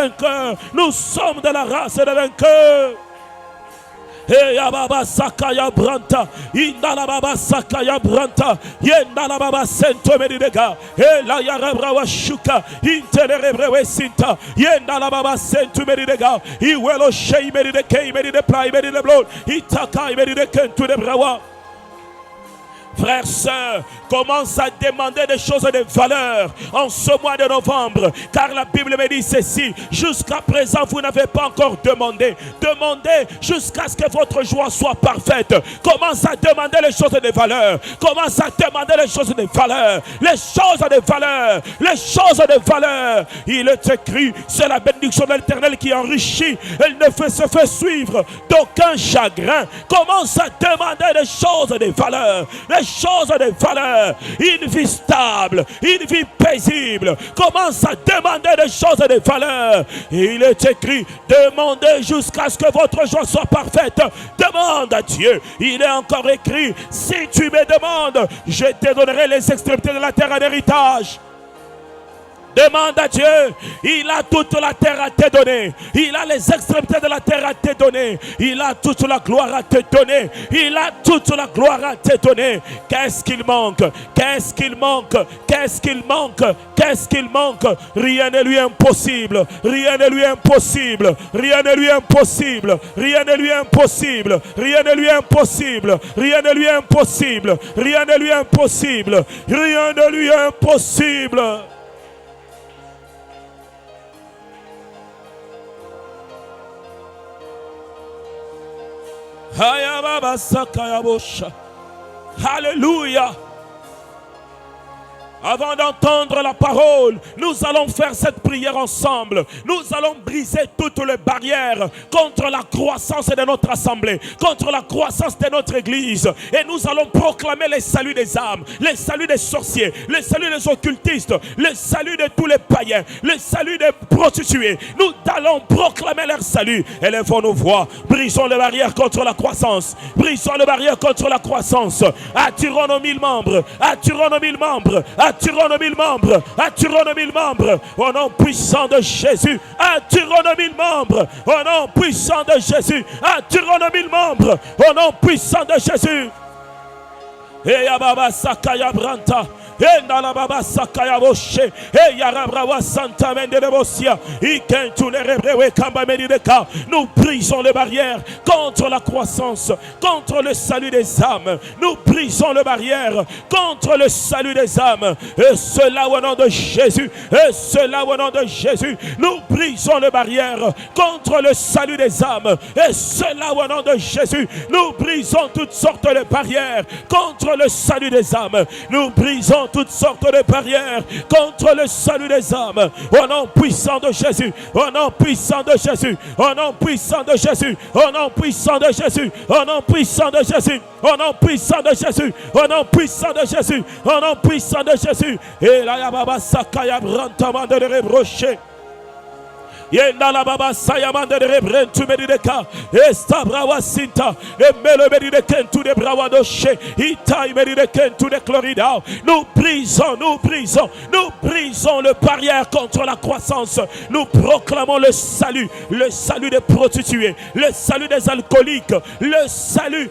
vainqueurs. Nous sommes de la race des vainqueurs. Hey Baba Sakaya Branta, Indala Baba Sakaya Branta, Yendala Baba Sento Medidega, Hey La Yarabrawa Shuka, Interebrewe Sinta, Yendala Baba Sento Medidega, Iwelo Shei Medideke, Medideply, Medideblow, Itakai Medideken to the Brawa. Frères, sœurs, commence à demander des choses de valeur en ce mois de novembre. Car la Bible me dit ceci: jusqu'à présent, vous n'avez pas encore demandé. Demandez jusqu'à ce que votre joie soit parfaite. Commence à demander les choses de valeur. Commence à demander les choses de valeur. Les choses de valeur. Les choses de valeur. Il est écrit: c'est la bénédiction de l'Éternel qui enrichit. Elle ne se fait suivre d'aucun chagrin. Commence à demander des choses de valeur. Les choses de valeur, une vie stable, une vie paisible. Commence à demander des choses de valeur. Il est écrit: demandez jusqu'à ce que votre joie soit parfaite. Demande à Dieu. Il est encore écrit: si tu me demandes, je te donnerai les extrémités de la terre en héritage. Demande à Dieu. Il a toute la terre à te donner. Il a les extrémités de la terre à te donner. Il a toute la gloire à te donner. Il a toute la gloire à te donner. Qu'est-ce qu'il manque? Qu'est-ce qu'il manque? Qu'est-ce qu'il manque? Qu'est-ce qu'il manque? Rien ne lui est impossible. Rien ne lui est impossible. Rien ne lui est impossible. Rien ne lui est impossible. Rien ne lui est impossible. Rien ne lui est impossible. Rien ne lui est impossible. Rien ne lui est impossible. Alléluia. Avant d'entendre la parole, nous allons faire cette prière ensemble. Nous allons briser toutes les barrières contre la croissance de notre assemblée, contre la croissance de notre église. Et nous allons proclamer les saluts des âmes, les saluts des sorciers, les saluts des occultistes, les saluts de tous les païens, les saluts des prostituées. Nous allons proclamer leur salut. Élevons nos voix, brisons les barrières contre la croissance. Brisons les barrières contre la croissance. Attirons nos 1000 membres, attirons nos 1000 membres. Attirons nos 1000 membres, attirons nos 1000 membres, au nom puissant de Jésus, attirons nos 1000 membres, au nom puissant de Jésus, attirons nos 1000 membres, au nom puissant de Jésus. Et Baba Sakaya Branta. Baba Sakaya Boshe, et Yarabrawa Santa Mendebosia, nous brisons les barrières contre la croissance, contre le salut des âmes. Nous brisons les barrières contre le salut des âmes. Et cela au nom de Jésus, et cela au nom de Jésus. Nous brisons les barrières contre le salut des âmes. Et cela au nom de Jésus. Nous brisons toutes sortes de barrières contre le salut des âmes. Nous brisons toutes sortes de barrières contre le salut des âmes. Au nom puissant de Jésus, au nom puissant de Jésus, au nom puissant de Jésus, au nom puissant de Jésus, au nom puissant de Jésus, au nom puissant de Jésus, au nom puissant de Jésus, au nom puissant de Jésus. Et là, Baba Sakaya Brantama de Rebrocher. Yenda baba sayamande de rebren tu medideka esta brawa sinta e melo medideken tu de brawa doche itai medideken tu de chlorida. Nous brisons le barrière contre la croissance. Nous proclamons le salut des prostituées, le salut des alcooliques, le salut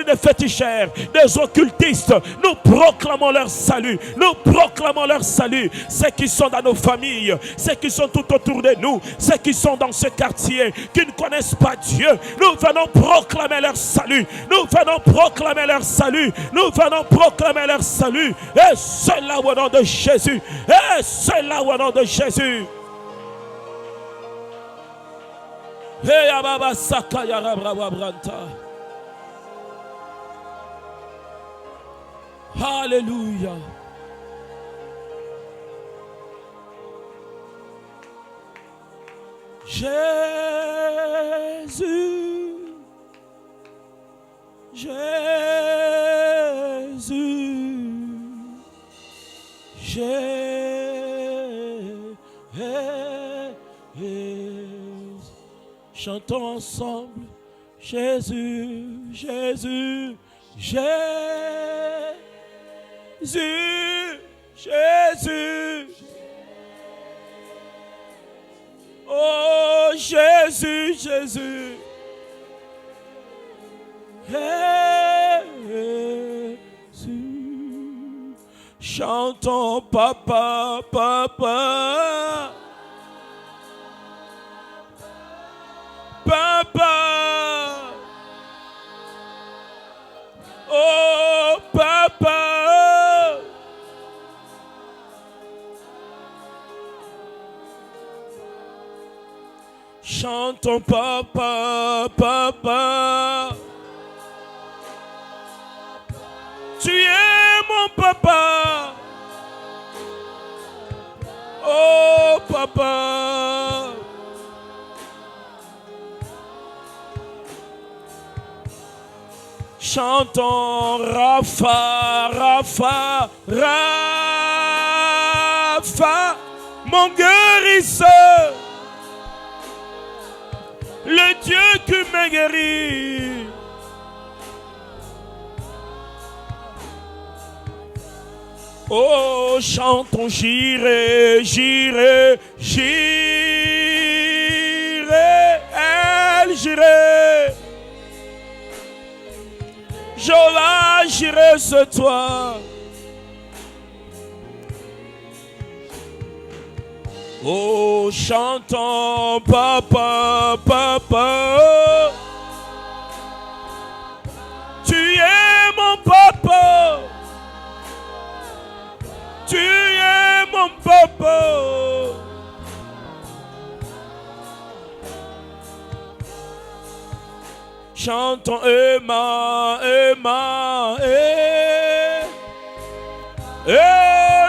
des féticheurs, des occultistes. Nous proclamons leur salut, ceux qui sont dans nos familles, ceux qui sont tout autour de nous, ceux qui sont dans ce quartier, qui ne connaissent pas Dieu. Nous venons proclamer leur salut. Nous venons proclamer leur salut. Nous venons proclamer leur salut. Et cela au nom de Jésus. Et cela au nom de Jésus. Hey Ababa Sakaya Rabrawa Branta. Alléluia. Jésus, chantons ensemble. Jésus, Jésus, Jésus, Jésus. Oh, Oh Jésus, Jésus. Jésus. Chantons papa, papa. Papa. Oh papa. Chantons papa, papa. Tu es mon papa. Oh papa. Chantons Rapha, Rapha, Rapha, mon guérisseur, le Dieu qui me guérit. Oh, chantons, j'irai, j'irai, j'irai, elle, j'irai. Jola, j'irai sur toi. Oh, chantons, papa, papa. Tu es mon papa. Tu es mon papa. Chantons Emma, Emma,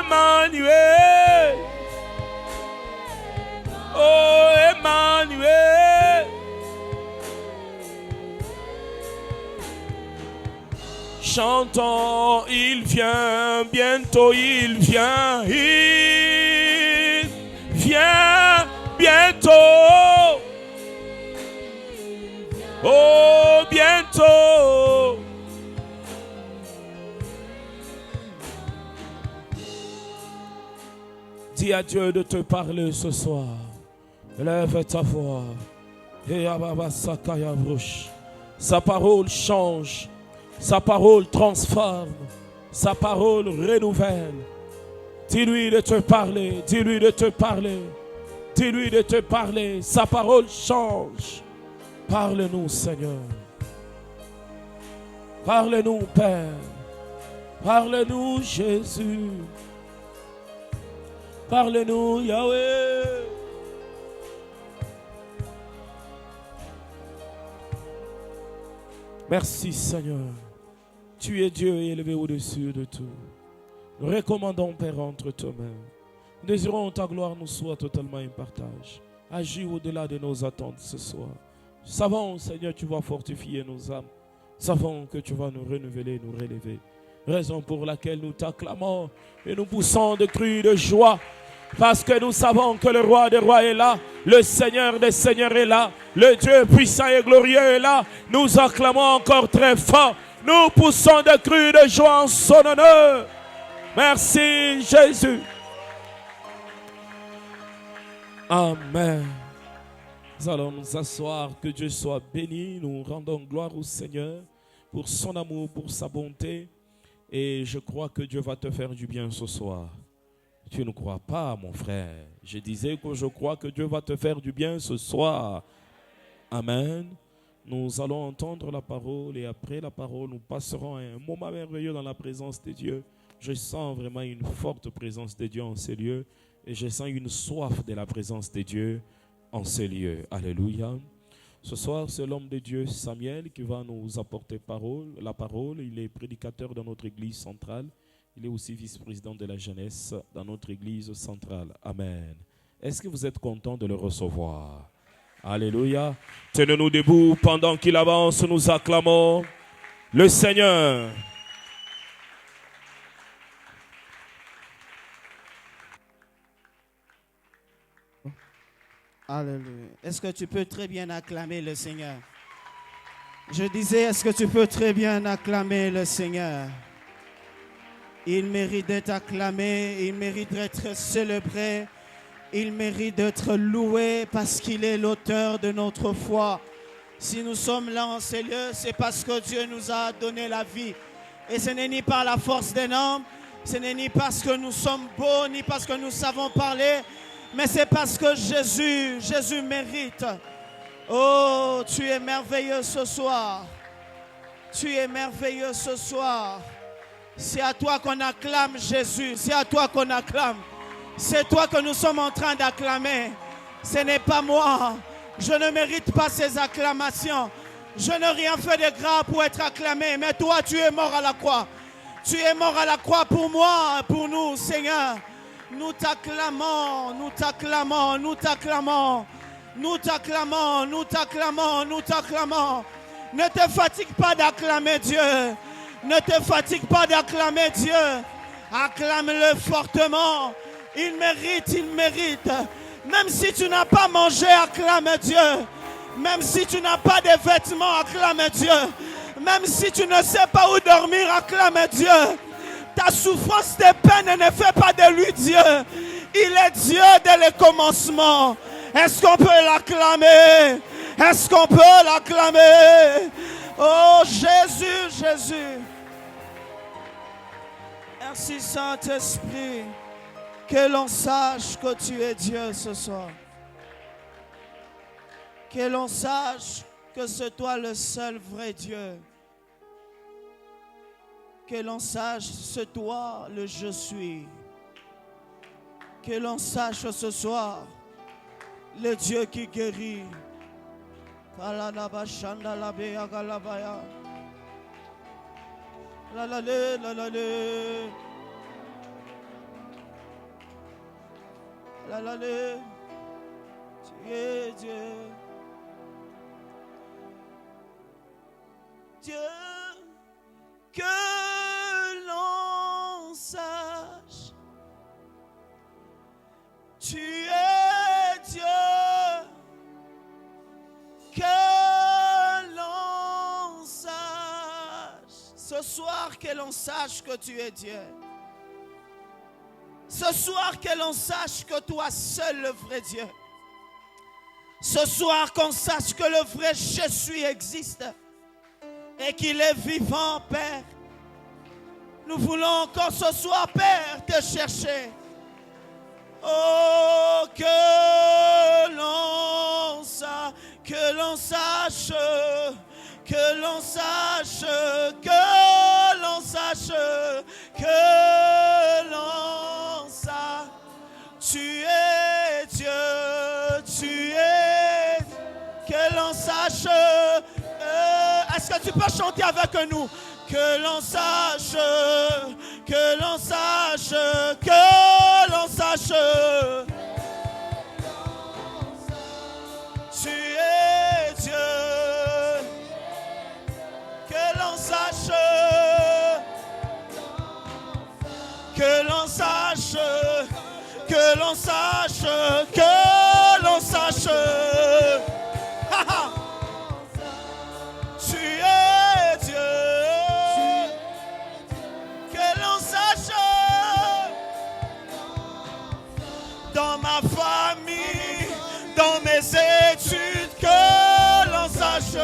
Emmanuel. Oh Emmanuel. Chantons, il vient, bientôt il vient bientôt. Oh, bientôt. Dis à Dieu de te parler ce soir. Lève ta voix. Sa parole change. Sa parole transforme. Sa parole renouvelle. Dis-lui de te parler. Dis-lui de te parler. Dis-lui de te parler. Sa parole change. Parle-nous, Seigneur. Parle-nous, Père. Parle-nous, Jésus. Parle-nous, Yahweh. Merci, Seigneur. Tu es Dieu élevé au-dessus de tout. Nous recommandons, Père, entre tes mains. Nous désirons ta gloire nous soit totalement un partage. Agis au-delà de nos attentes ce soir. Nous savons, Seigneur, tu vas fortifier nos âmes. Nous savons que tu vas nous renouveler, nous relever. Raison pour laquelle nous t'acclamons et nous poussons de cris de joie. Parce que nous savons que le roi des rois est là, le Seigneur des seigneurs est là, le Dieu puissant et glorieux est là. Nous acclamons encore très fort. Nous poussons de cris de joie en son honneur. Merci Jésus. Amen. Nous allons nous asseoir, que Dieu soit béni. Nous rendons gloire au Seigneur pour son amour, pour sa bonté. Et je crois que Dieu va te faire du bien ce soir. Tu ne crois pas, mon frère. Je disais que je crois que Dieu va te faire du bien ce soir. Amen. Nous allons entendre la parole et après la parole, nous passerons un moment merveilleux dans la présence de Dieu. Je sens vraiment une forte présence de Dieu en ces lieux et je sens une soif de la présence de Dieu en ces lieux. Alléluia. Ce soir, c'est l'homme de Dieu Samuel qui va nous apporter la parole. Il est prédicateur dans notre église centrale. Il est aussi vice-président de la jeunesse dans notre église centrale. Amen. Est-ce que vous êtes content de le recevoir? Alléluia. Tenez-nous debout pendant qu'il avance, nous acclamons le Seigneur. Alléluia. Est-ce que tu peux très bien acclamer le Seigneur? Je disais, est-ce que tu peux très bien acclamer le Seigneur? Il mérite d'être acclamé, il mérite d'être célébré, Il mérite d'être loué parce qu'il est l'auteur de notre foi. Si nous sommes là en ces lieux, c'est parce que Dieu nous a donné la vie. Et ce n'est ni par la force d'un homme, ce n'est ni parce que nous sommes beaux, ni parce que nous savons parler, mais c'est parce que Jésus mérite. Oh, tu es merveilleux ce soir. Tu es merveilleux ce soir. C'est à toi qu'on acclame Jésus. C'est à toi qu'on acclame. C'est toi que nous sommes en train d'acclamer. Ce n'est pas moi. Je ne mérite pas ces acclamations. Je n'ai rien fait de grave pour être acclamé. Mais toi, tu es mort à la croix. Tu es mort à la croix pour moi, pour nous, Seigneur. Nous t'acclamons, nous t'acclamons, nous t'acclamons. Nous t'acclamons, nous t'acclamons, nous t'acclamons. Ne te fatigue pas d'acclamer Dieu. Ne te fatigue pas d'acclamer Dieu. Acclame-le fortement. Il mérite, il mérite. Même si tu n'as pas mangé, acclame Dieu. Même si tu n'as pas de vêtements, acclame Dieu. Même si tu ne sais pas où dormir, acclame Dieu. Ta souffrance, tes peines ne fait pas de lui Dieu. Il est Dieu dès le commencement. Est-ce qu'on peut l'acclamer? Est-ce qu'on peut l'acclamer? Oh Jésus, Jésus. Merci Saint-Esprit. Que l'on sache que tu es Dieu ce soir. Que l'on sache que c'est toi le seul vrai Dieu. Que l'on sache c'est toi le je suis. Que l'on sache ce soir le Dieu qui guérit. Tu es Dieu. Dieu, que l'on sache, tu es Dieu. Que l'on sache, ce soir que l'on sache que tu es Dieu. Ce soir que l'on sache que toi seul le vrai Dieu. Ce soir qu'on sache que le vrai Jésus existe et qu'il est vivant, Père. Nous voulons encore ce soir, Père, te chercher. Oh, que l'on sache, que l'on sache, que l'on sache, que l'on sache, que l'on sache. Tu es Dieu, tu es, que l'on sache. Est-ce que tu peux chanter avec nous? Que l'on sache, que l'on sache, que l'on sache. Tu es Dieu. Que l'on sache, que l'on sache, que l'on sache, que l'on sache. Tu es Dieu. Que l'on sache dans ma famille, dans mes études, que l'on sache.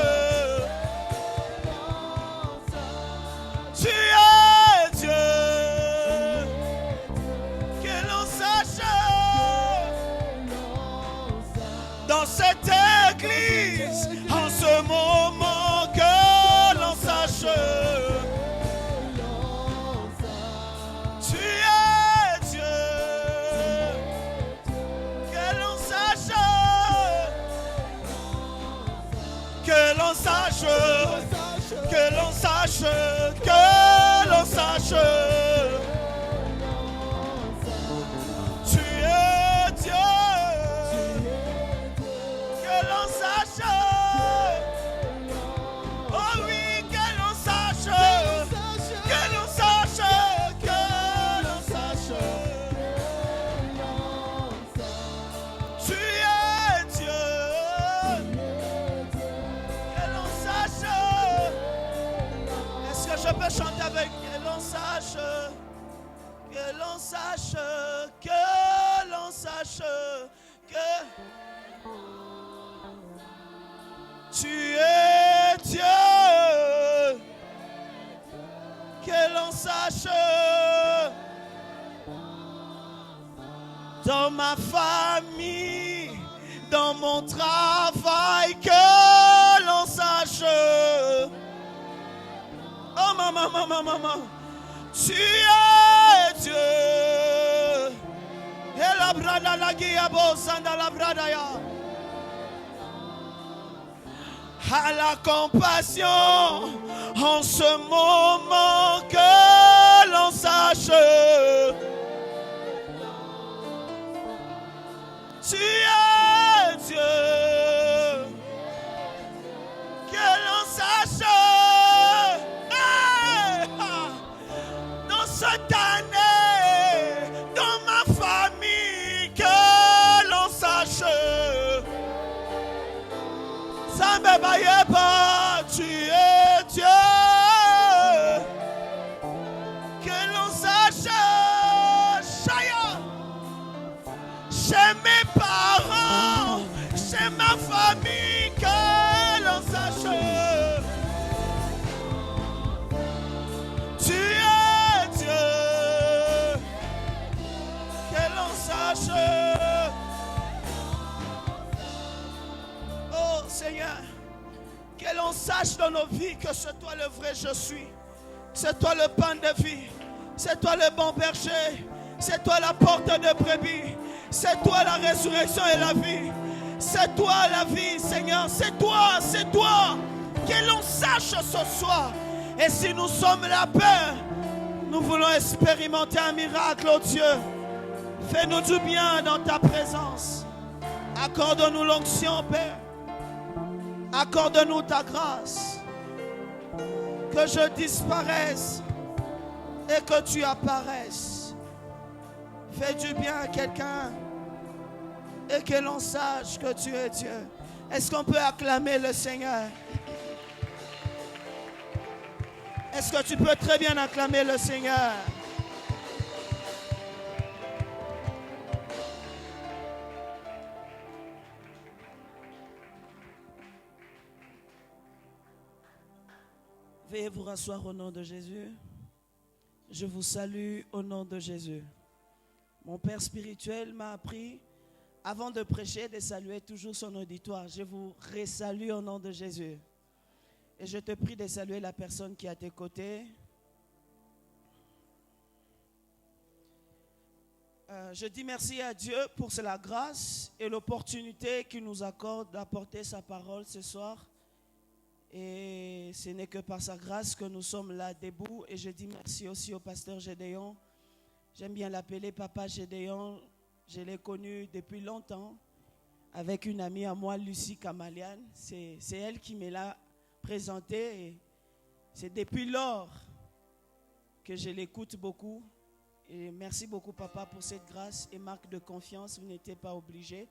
Tu es Dieu. Que l'on sache dans cette église, en ce moment, que l'on sache. Tu es Dieu. Que l'on sache. Que l'on sache. Que l'on sache. Que l'on sache. Tu es Dieu. Que l'on sache. Oh oui, que l'on sache. Que l'on sache. Que l'on sache. Tu es Dieu. Que l'on sache. Est-ce que je peux chanter avec que l'on sache? Que l'on sache. Que l'on sache. sache que tu es Dieu. Que l'on sache dans ma famille, dans mon travail, que l'on sache. Oh maman, maman, maman, tu es Dieu. Et la brada la guia bosanda la brada ya. À la compassion en ce moment, que l'on sache. Tu es Dieu. Que l'on sache. Dans cette année, dans ma famille, que l'on sache. Tu es Dieu. Que l'on sache. Chaya. Chez mes parents, chez ma famille, que l'on sache. Tu es Dieu. Que l'on sache. Oh Seigneur, que l'on sache dans nos vies que c'est toi le vrai je suis. C'est toi le pain de vie. C'est toi le bon berger. C'est toi la porte de brebis. C'est toi la résurrection et la vie. C'est toi la vie, Seigneur. C'est toi, c'est toi. Que l'on sache ce soir. Et si nous sommes la paix, nous voulons expérimenter un miracle, oh Dieu. Fais-nous du bien dans ta présence. Accorde-nous l'onction, Père. Accorde-nous ta grâce. Que je disparaisse et que tu apparaisses. Fais du bien à quelqu'un et que l'on sache que tu es Dieu. Est-ce qu'on peut acclamer le Seigneur? Est-ce que tu peux très bien acclamer le Seigneur? Veuillez vous rasseoir au nom de Jésus. Je vous salue au nom de Jésus. Mon Père spirituel m'a appris, avant de prêcher, de saluer toujours son auditoire. Je vous resalue au nom de Jésus. Et je te prie de saluer la personne qui est à tes côtés. Je dis merci à Dieu pour la grâce et l'opportunité qu'il nous accorde d'apporter sa parole ce soir. Et ce n'est que par sa grâce que nous sommes là debout. Et je dis merci aussi au pasteur Gédéon. J'aime bien l'appeler Papa Gédéon. Je l'ai connu depuis longtemps avec une amie à moi, Lucie Kamalian. C'est elle qui me l'a présenté. Et c'est depuis lors que je l'écoute beaucoup. Et merci beaucoup, Papa, pour cette grâce et marque de confiance. Vous n'étiez pas obligé.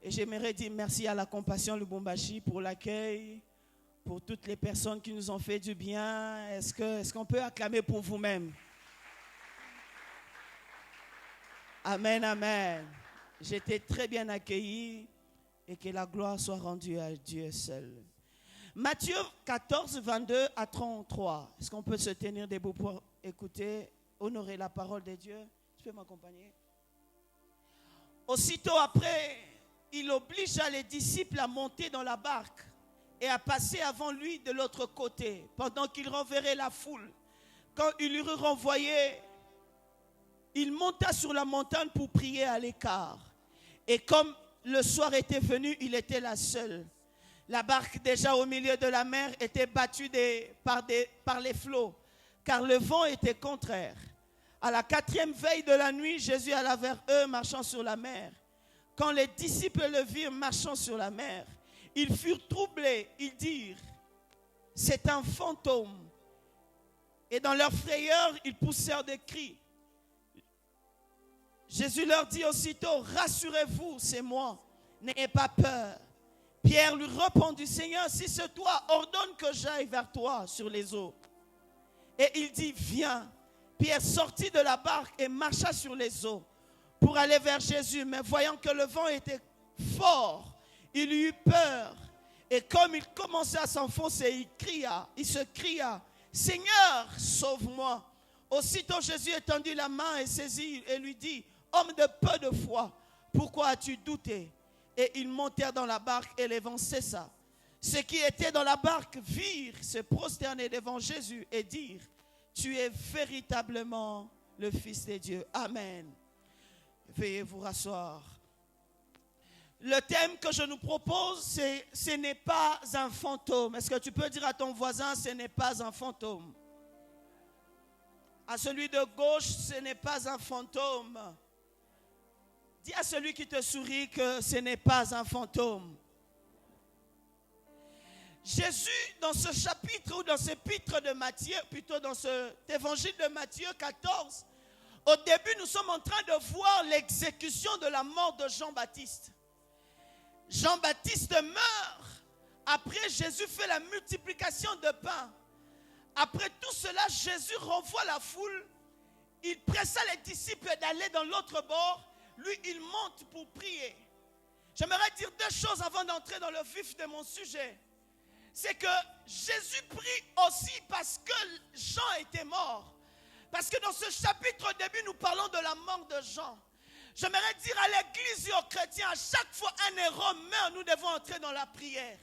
Et j'aimerais dire merci à la Compassion Lubumbashi pour l'accueil, pour toutes les personnes qui nous ont fait du bien. Est-ce qu'on peut acclamer pour vous-même? Amen, amen. J'étais très bien accueilli et que la gloire soit rendue à Dieu seul. Matthieu 14, 22 à 33. Est-ce qu'on peut se tenir debout pour écouter, honorer la parole de Dieu? Tu peux m'accompagner? Aussitôt après, il obligea les disciples à monter dans la barque et à passer avant lui de l'autre côté, pendant qu'il renverrait la foule. Quand il eut renvoyé, il monta sur la montagne pour prier à l'écart. Et comme le soir était venu, il était là seul. La barque, déjà au milieu de la mer, était battue par les flots, car le vent était contraire. À la 4e veille de la nuit, Jésus alla vers eux, marchant sur la mer. Quand les disciples le virent marchant sur la mer, ils furent troublés. Ils dirent, c'est un fantôme. Et dans leur frayeur, ils poussèrent des cris. Jésus leur dit aussitôt, rassurez-vous, c'est moi, n'ayez pas peur. Pierre lui répondit, Seigneur, si c'est toi, ordonne que j'aille vers toi sur les eaux. Et il dit, viens. Pierre sortit de la barque et marcha sur les eaux, pour aller vers Jésus. Mais voyant que le vent était fort, il eut peur. Et comme il commençait à s'enfoncer, il se cria, « Seigneur, sauve-moi !» Aussitôt Jésus étendit la main et saisit et lui dit, « Homme de peu de foi, pourquoi as-tu douté ?» Et ils montèrent dans la barque et le vent cessa. Ceux qui étaient dans la barque virent se prosterner devant Jésus et dirent, « Tu es véritablement le Fils de Dieu. » Amen. Veuillez vous rasseoir. Le thème que je nous propose, c'est « Ce n'est pas un fantôme ». Est-ce que tu peux dire à ton voisin « Ce n'est pas un fantôme ». À celui de gauche, ce n'est pas un fantôme. Dis à celui qui te sourit que ce n'est pas un fantôme. Jésus, dans ce chapitre ou dans ce épître de Matthieu, plutôt dans cet évangile de Matthieu 14, au début, nous sommes en train de voir l'exécution de la mort de Jean-Baptiste. Jean-Baptiste meurt. Après, Jésus fait la multiplication de pain. Après tout cela, Jésus renvoie la foule. Il pressa les disciples d'aller dans l'autre bord. Lui, il monte pour prier. J'aimerais dire deux choses avant d'entrer dans le vif de mon sujet. C'est que Jésus prie aussi parce que Jean était mort. Parce que dans ce chapitre au début, nous parlons de la mort de Jean. J'aimerais dire à l'église et aux chrétiens, à chaque fois un héros meurt, nous devons entrer dans la prière.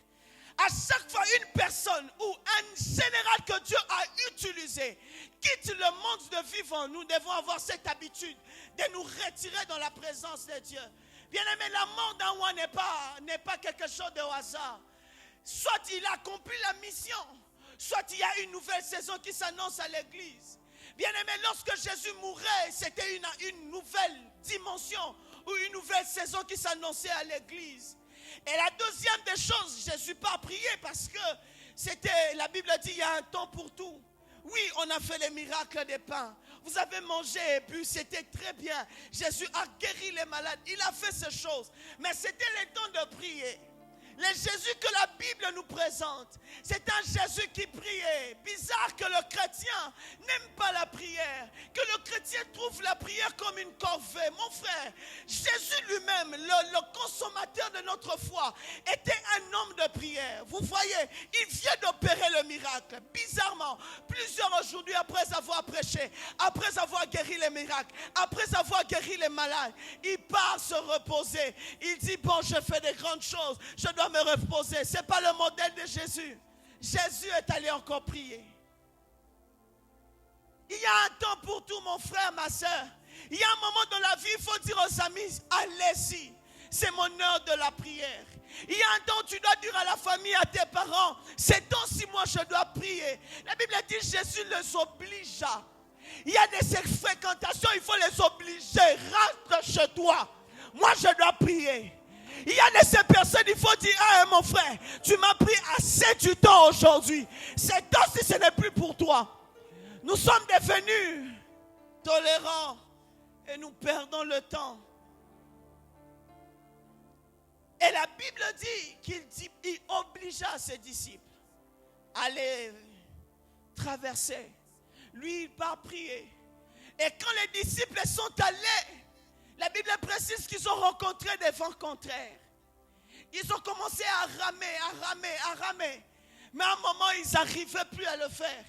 À chaque fois une personne ou un général que Dieu a utilisé quitte le monde de vivant, nous devons avoir cette habitude de nous retirer dans la présence de Dieu. Bien aimé, la mort d'un roi n'est pas quelque chose de hasard. Soit il accomplit la mission, soit il y a une nouvelle saison qui s'annonce à l'église. Bien aimé, lorsque Jésus mourait, c'était une nouvelle dimension ou une nouvelle saison qui s'annonçait à l'église. Et la deuxième des choses, Jésus pas prié parce que c'était, la Bible dit, il y a un temps pour tout. Oui, on a fait les miracles des pains. Vous avez mangé et bu, c'était très bien. Jésus a guéri les malades, il a fait ces choses. Mais c'était le temps de prier. Le Jésus que la Bible nous présente, c'est un Jésus qui priait. Bizarre que le chrétien n'aime pas la prière, que le chrétien trouve la prière comme une corvée. Mon frère, Jésus lui-même, le consommateur de notre foi, était un homme de prière. Vous voyez, il vient d'opérer le miracle. Bizarrement, plusieurs aujourd'hui, après avoir prêché, après avoir guéri les miracles, après avoir guéri les malades, il part se reposer. Il dit, bon, je fais des grandes choses, je dois me reposer. Ce n'est pas le modèle de Jésus. Jésus est allé encore prier. Il y a un temps pour tout, mon frère, ma soeur. Il y a un moment dans la vie, il faut dire aux amis, allez-y, c'est mon heure de la prière. Il y a un temps où tu dois dire à la famille, à tes parents, c'est temps-ci, moi je dois prier. La Bible dit, Jésus les obligea. Il y a des fréquentations, il faut les obliger. Rentre chez toi. Moi je dois prier. Il y a de ces personnes, il faut dire, ah mon frère, tu m'as pris assez du temps aujourd'hui. C'est temps si ce n'est plus pour toi. Nous sommes devenus tolérants et nous perdons le temps. Et la Bible dit qu'il obligea ses disciples à aller traverser. Lui, il part prier. Et quand les disciples sont allés, la Bible précise qu'ils ont rencontré des vents contraires. Ils ont commencé à ramer. Mais à un moment, ils n'arrivaient plus à le faire.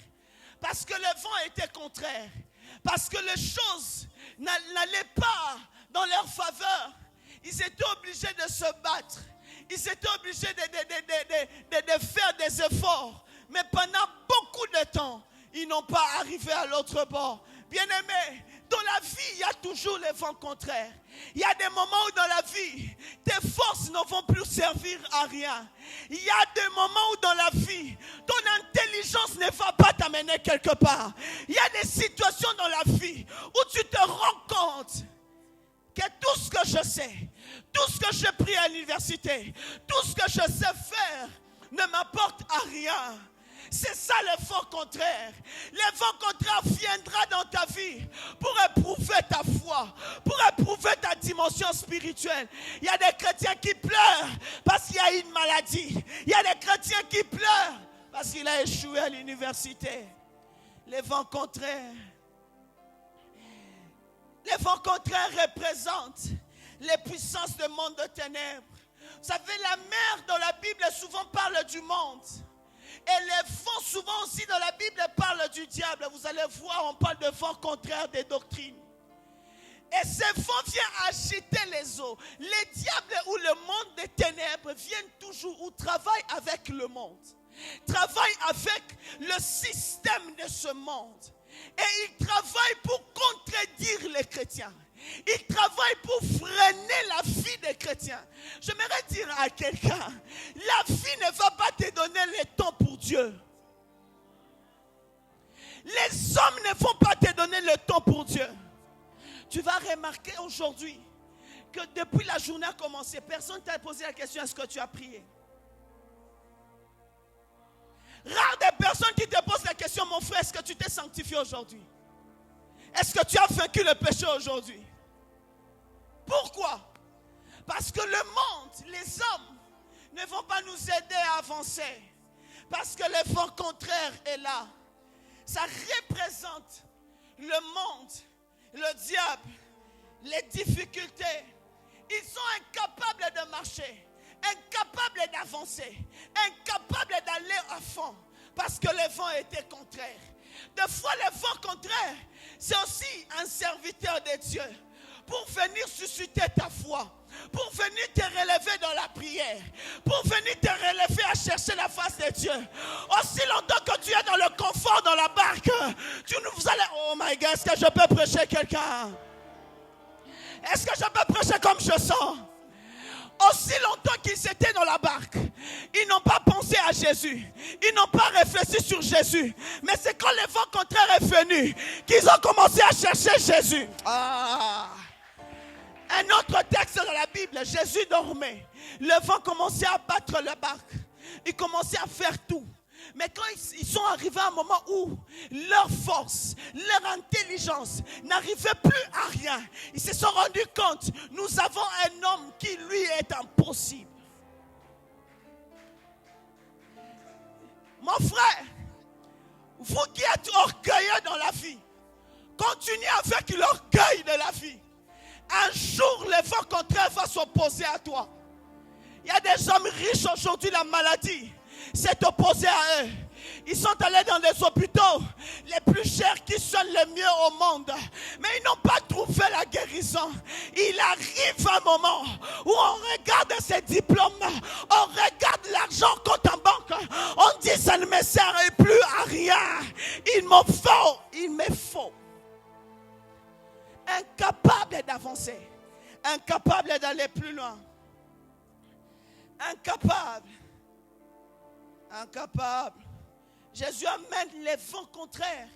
Parce que le vent était contraire. Parce que les choses n'allaient pas dans leur faveur. Ils étaient obligés de se battre. Ils étaient obligés de faire des efforts. Mais pendant beaucoup de temps, ils n'ont pas arrivé à l'autre bord. Bien-aimés, dans la vie, il y a toujours les vents contraires. Il y a des moments où dans la vie, tes forces ne vont plus servir à rien. Il y a des moments où dans la vie, ton intelligence ne va pas t'amener quelque part. Il y a des situations dans la vie où tu te rends compte que tout ce que je sais, tout ce que j'ai pris à l'université, tout ce que je sais faire ne m'apporte à rien. C'est ça le vent contraire. Le vent contraire viendra dans ta vie pour éprouver ta foi, pour éprouver ta dimension spirituelle. Il y a des chrétiens qui pleurent parce qu'il y a une maladie. Il y a des chrétiens qui pleurent parce qu'il a échoué à l'université. Les vents contraires. Les vents contraires représentent les puissances du monde de ténèbres. Vous savez, la mer dans la Bible souvent parle du monde. Et les vents souvent aussi dans la Bible parlent du diable. Vous allez voir, on parle de vents contraires des doctrines. Et ces vents viennent agiter les eaux. Les diables ou le monde des ténèbres viennent toujours ou travaillent avec le monde. Travaillent avec le système de ce monde. Et ils travaillent pour contredire les chrétiens. Ils travaillent pour freiner la vie des chrétiens. J'aimerais dire à quelqu'un, la vie ne va pas te donner le temps pour Dieu. Les hommes ne vont pas te donner le temps pour Dieu. Tu vas remarquer aujourd'hui que depuis la journée a commencé, personne t'a posé la question, est-ce que tu as prié? Rare des personnes qui te posent la question, mon frère, est-ce que tu t'es sanctifié aujourd'hui? Est-ce que tu as vaincu le péché aujourd'hui? Pourquoi? Parce que le monde, les hommes, ne vont pas nous aider à avancer. Parce que le vent contraire est là. Ça représente le monde, le diable, les difficultés. Ils sont incapables de marcher, incapables d'avancer, incapables d'aller à fond. Parce que le vent était contraire. Des fois, le vent contraire, c'est aussi un serviteur de Dieu pour venir susciter ta foi, pour venir te relever dans la prière, pour venir te relever à chercher la face de Dieu. Aussi longtemps que tu es dans le confort dans la barque, vous allez, oh my God, est-ce que je peux prêcher quelqu'un? Est-ce que je peux prêcher comme je sens? Aussi longtemps qu'ils étaient dans la barque, ils n'ont pas pensé à Jésus. Ils n'ont pas réfléchi sur Jésus. Mais c'est quand le vent contraire est venu qu'ils ont commencé à chercher Jésus. Un autre texte dans la Bible, Jésus dormait. Le vent commençait à battre la barque. Il commençait à faire tout. Mais quand ils sont arrivés à un moment où leur force, leur intelligence n'arrivait plus à rien, ils se sont rendus compte, nous avons un homme qui lui est impossible. Mon frère, vous qui êtes orgueilleux dans la vie, continuez avec l'orgueil de la vie. Un jour, le vent contraire va s'opposer à toi. Il y a des hommes riches aujourd'hui, la maladie s'est opposée à eux. Ils sont allés dans les hôpitaux les plus chers qui sont les mieux au monde. Mais ils n'ont pas trouvé la guérison. Il arrive un moment où on regarde ses diplômes, on regarde l'argent compte en banque. On dit ça ne me sert plus à rien. Il me faut. Incapable d'avancer. Incapable d'aller plus loin. Incapable. Jésus amène les vents contraires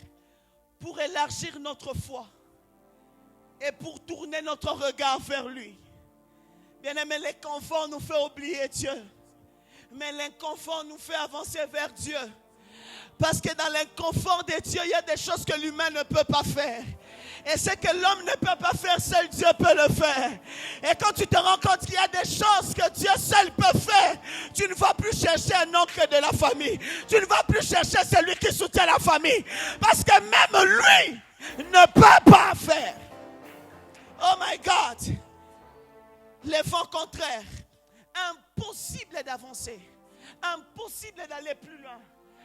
pour élargir notre foi et pour tourner notre regard vers lui. Bien-aimé, l'inconfort nous fait oublier Dieu. Mais l'inconfort nous fait avancer vers Dieu. Parce que dans l'inconfort de Dieu, il y a des choses que l'humain ne peut pas faire. Et ce que l'homme ne peut pas faire, seul Dieu peut le faire. Et quand tu te rends compte qu'il y a des choses que Dieu seul peut faire, tu ne vas plus chercher un oncle de la famille. Tu ne vas plus chercher celui qui soutient la famille. Parce que même lui ne peut pas faire. Oh my God. Les vents contraires. Impossible d'avancer. Impossible d'aller plus loin.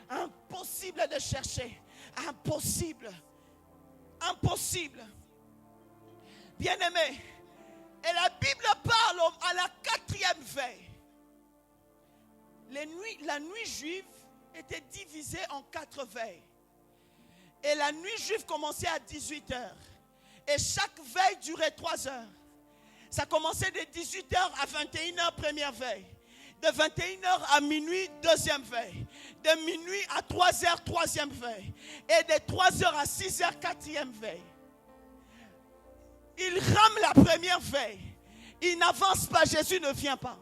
Impossible de chercher. Impossible. Bien-aimé, et la Bible parle à la 4e veille. La nuit juive était divisée en 4 veilles. Et la nuit juive commençait à 18h. Et chaque veille durait 3 heures. Ça commençait de 18h à 21h, première veille. De 21h à minuit, deuxième veille. De minuit à 3h, troisième veille. Et de 3h à 6h, quatrième veille. Il rame la première veille. Il n'avance pas, Jésus ne vient pas.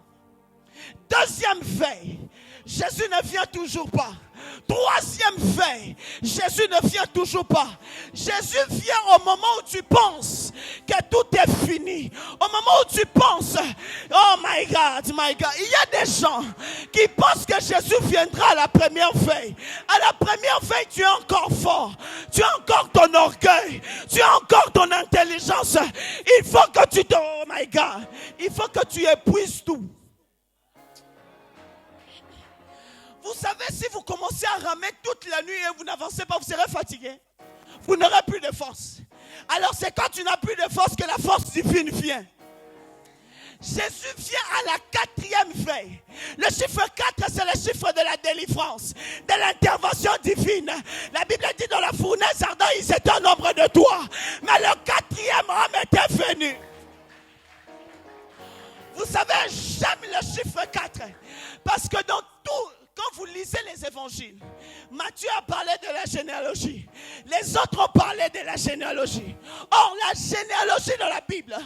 Deuxième veille, Jésus ne vient toujours pas. Troisième fait, Jésus ne vient toujours pas. Jésus vient au moment où tu penses que tout est fini. Au moment où tu penses, oh my God, my God. Il y a des gens qui pensent que Jésus viendra à la première veille. À la première veille, tu es encore fort. Tu as encore ton orgueil. Tu as encore ton intelligence. Il faut que tu te... Oh my God. Il faut que tu épuises tout. Vous savez, si vous commencez à ramer toute la nuit et vous n'avancez pas, vous serez fatigué. Vous n'aurez plus de force. Alors c'est quand tu n'as plus de force que la force divine vient. Jésus vient à la quatrième veille. Le chiffre 4, c'est le chiffre de la délivrance, de l'intervention divine. La Bible dit dans la fournaise ardente, ils étaient un nombre de toi. Mais le quatrième homme était venu. Vous savez, j'aime le chiffre 4. Parce que dans tout... Quand vous lisez les évangiles, Matthieu a parlé de la généalogie. Les autres ont parlé de la généalogie. Or, la généalogie dans la Bible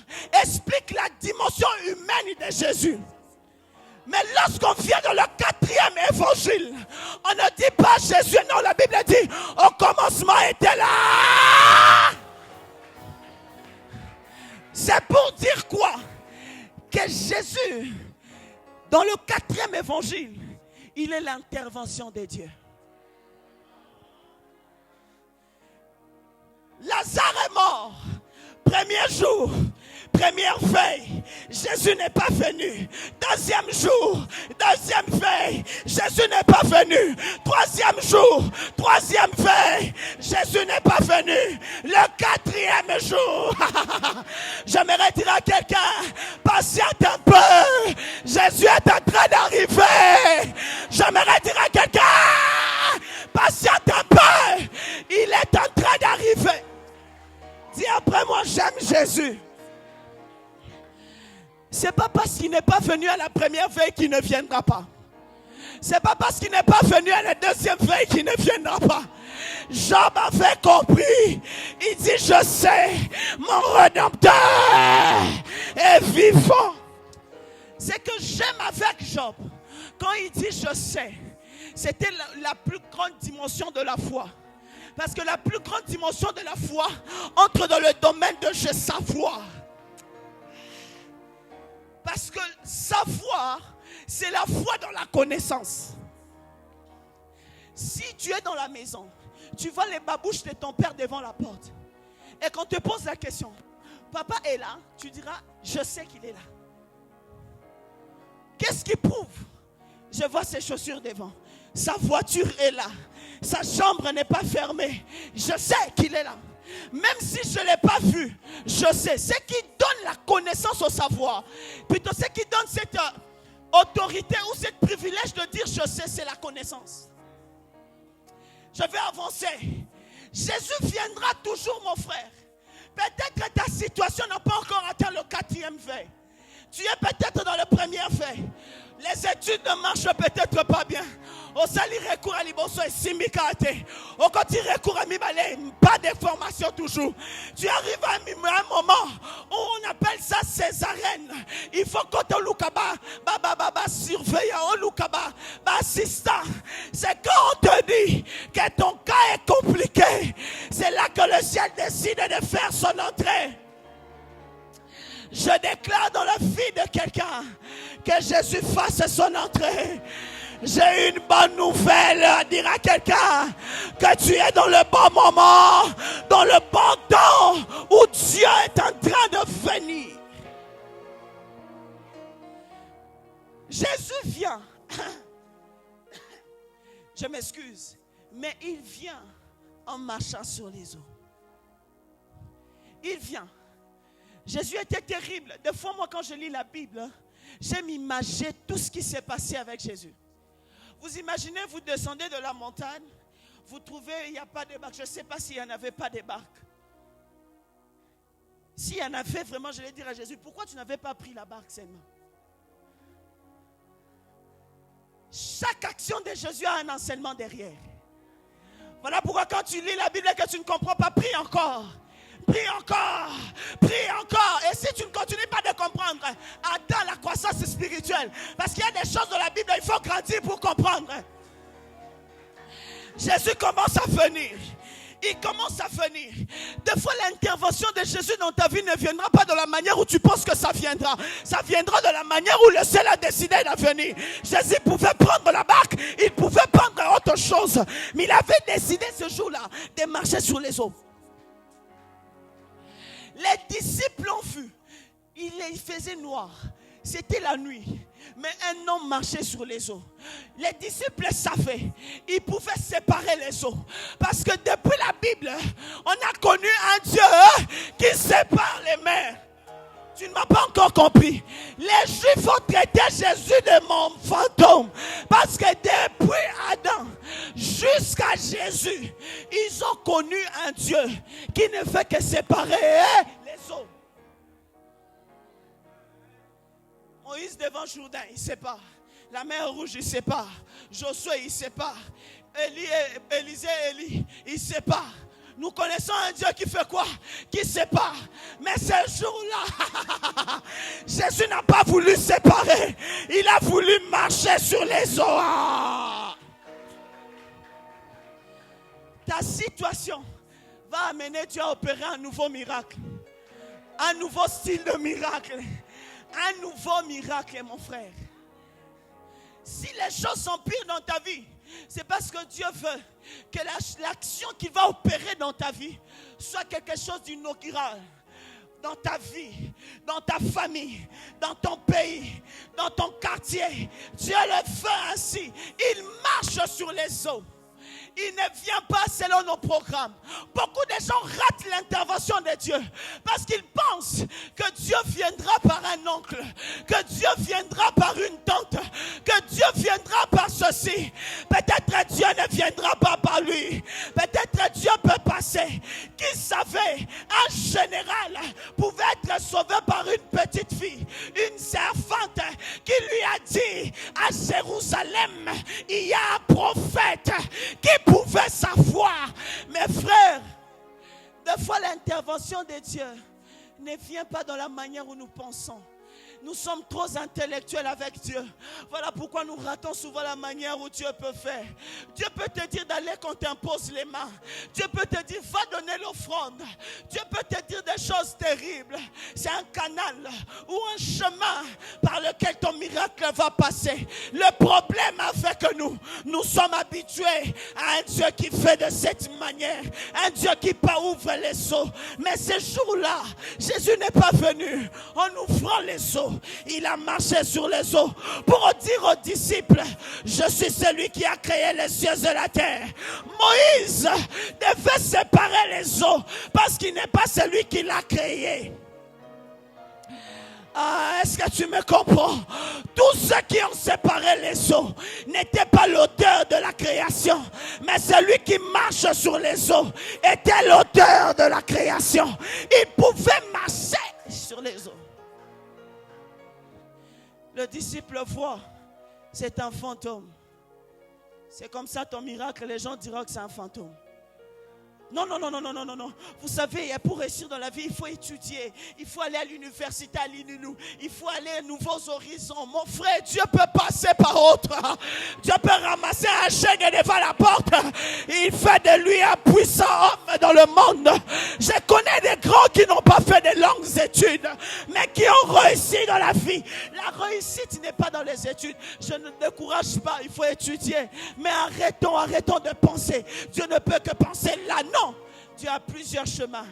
explique la dimension humaine de Jésus. Mais lorsqu'on vient dans le quatrième évangile, on ne dit pas Jésus. Non, la Bible dit, au commencement était là. C'est pour dire quoi? Que Jésus, dans le quatrième évangile, il est l'intervention de Dieu. Lazare est mort. Premier jour, première veille, Jésus n'est pas venu. Deuxième jour, deuxième veille, Jésus n'est pas venu. Troisième jour, troisième veille, Jésus n'est pas venu. Le quatrième jour, j'aimerais dire à quelqu'un, patiente un peu, Jésus est en train d'arriver. J'aimerais dire à quelqu'un, patiente un peu, il est en train d'arriver. Dis après moi, j'aime Jésus. C'est pas parce qu'il n'est pas venu à la première veille qu'il ne viendra pas. C'est pas parce qu'il n'est pas venu à la deuxième veille qu'il ne viendra pas. Job avait compris. Il dit, je sais, mon Rédempteur est vivant. C'est que j'aime avec Job. Quand il dit je sais, c'était la plus grande dimension de la foi. Parce que la plus grande dimension de la foi entre dans le domaine de je savoir. Parce que savoir, c'est la foi dans la connaissance. Si tu es dans la maison, tu vois les babouches de ton père devant la porte. Et quand on te pose la question, papa est là, tu diras, je sais qu'il est là. Qu'est-ce qui prouve? Je vois ses chaussures devant. Sa voiture est là. Sa chambre n'est pas fermée. Je sais qu'il est là. Même si je ne l'ai pas vu, je sais. Ce qui donne la connaissance au savoir, plutôt ce qui donne cette autorité ou ce privilège de dire je sais, c'est la connaissance. Je vais avancer. Jésus viendra toujours, mon frère. Peut-être que ta situation n'a pas encore atteint le quatrième veille. Tu es peut-être dans le premier veille. Les études ne marchent peut-être pas bien. Au sali recours à l'Iboso et Simikate. Au côté recours à Mibale, pas de formation toujours. Tu arrives à un moment où on appelle ça césarène. Il faut que tu aies surveillant, assistant. C'est quand on te dit que ton cas est compliqué. C'est là que le ciel décide de faire son entrée. Je déclare dans la vie de quelqu'un que Jésus fasse son entrée. J'ai une bonne nouvelle à dire à quelqu'un, que tu es dans le bon moment, dans le bon temps où Dieu est en train de venir. Jésus vient. Je m'excuse, mais il vient en marchant sur les eaux. Il vient. Jésus était terrible. Des fois, moi, quand je lis la Bible, j'aime imaginer tout ce qui s'est passé avec Jésus. Vous imaginez, vous descendez de la montagne, vous trouvez, il n'y a pas de barque. Je ne sais pas s'il n'y en avait pas de barque. S'il y en avait vraiment, je vais dire à Jésus, pourquoi tu n'avais pas pris la barque seulement? Chaque action de Jésus a un enseignement derrière. Voilà pourquoi quand tu lis la Bible et que tu ne comprends pas, prie encore. Prie encore, prie encore. Et si tu ne continues pas de comprendre, attends la croissance spirituelle. Parce qu'il y a des choses dans la Bible, il faut grandir pour comprendre. Jésus commence à venir. Il commence à venir. Des fois, l'intervention de Jésus dans ta vie ne viendra pas de la manière où tu penses que ça viendra. Ça viendra de la manière où le ciel a décidé de venir. Jésus pouvait prendre la barque, il pouvait prendre autre chose. Mais il avait décidé ce jour-là de marcher sur les eaux. Les disciples ont vu. Il faisait noir. C'était la nuit. Mais un homme marchait sur les eaux. Les disciples savaient. Ils pouvaient séparer les eaux. Parce que depuis la Bible, on a connu un Dieu qui sépare les mers. Tu ne m'as pas encore compris. Les Juifs ont traité Jésus de mon fantôme. Parce que depuis Adam jusqu'à Jésus, ils ont connu un Dieu qui ne fait que séparer les eaux. Moïse devant Jourdain, il sépare. La mer Rouge, il sépare. Josué, il sépare. Élie, il sépare. Nous connaissons un Dieu qui fait quoi? Qui sépare. Mais ce jour-là, Jésus n'a pas voulu séparer. Il a voulu marcher sur les eaux. Ta situation va amener Dieu à opérer un nouveau miracle. Un nouveau style de miracle. Un nouveau miracle, mon frère. Si les choses sont pires dans ta vie, c'est parce que Dieu veut que l'action qu'il va opérer dans ta vie soit quelque chose d'inaugural. Dans ta vie, dans ta famille, dans ton pays, dans ton quartier. Dieu le fait ainsi. Il marche sur les eaux. Il ne vient pas selon nos programmes. Beaucoup de gens ratent l'intervention de Dieu parce qu'ils pensent que Dieu viendra par un oncle, que Dieu viendra par une tante, que Dieu viendra par ceci. Peut-être Dieu ne viendra pas par lui. Peut-être Dieu peut passer. Qui savait, un général pouvait être sauvé par une petite fille, une servante qui lui a dit à Jérusalem, il y a un prophète qui pouvait savoir. Mes frères, des fois l'intervention de Dieu ne vient pas dans la manière où nous pensons. Nous sommes trop intellectuels avec Dieu. Voilà pourquoi nous ratons souvent la manière où Dieu peut faire. Dieu peut te dire d'aller quand t'impose les mains. Dieu peut te dire va donner l'offrande. Dieu peut te dire des choses terribles. C'est un canal ou un chemin par lequel ton miracle va passer. Le problème avec nous sommes habitués à un Dieu qui fait de cette manière. Un Dieu qui ouvre les eaux. Mais ce jour-là, Jésus n'est pas venu en ouvrant les eaux. Il a marché sur les eaux pour dire aux disciples, je suis celui qui a créé les cieux et la terre. Moïse devait séparer les eaux parce qu'il n'est pas celui qui l'a créé. Est-ce que tu me comprends? Tous ceux qui ont séparé les eaux n'étaient pas l'auteur de la création, mais celui qui marche sur les eaux était l'auteur de la création. Il pouvait marcher sur les eaux. Le disciple voit, c'est un fantôme. C'est comme ça ton miracle, les gens diront que c'est un fantôme. Non. Vous savez, pour réussir dans la vie, il faut étudier. Il faut aller à l'université, à l'INUNU. Il faut aller à nouveaux horizons. Mon frère, Dieu peut passer par autre. Dieu peut ramasser un chèque devant la porte. Il fait de lui un puissant homme dans le monde. Je connais des grands qui n'ont pas fait de longues études, mais qui ont réussi dans la vie. La réussite n'est pas dans les études. Je ne décourage pas, il faut étudier. Mais arrêtons de penser. Dieu ne peut que penser là. Non, Dieu a plusieurs chemins.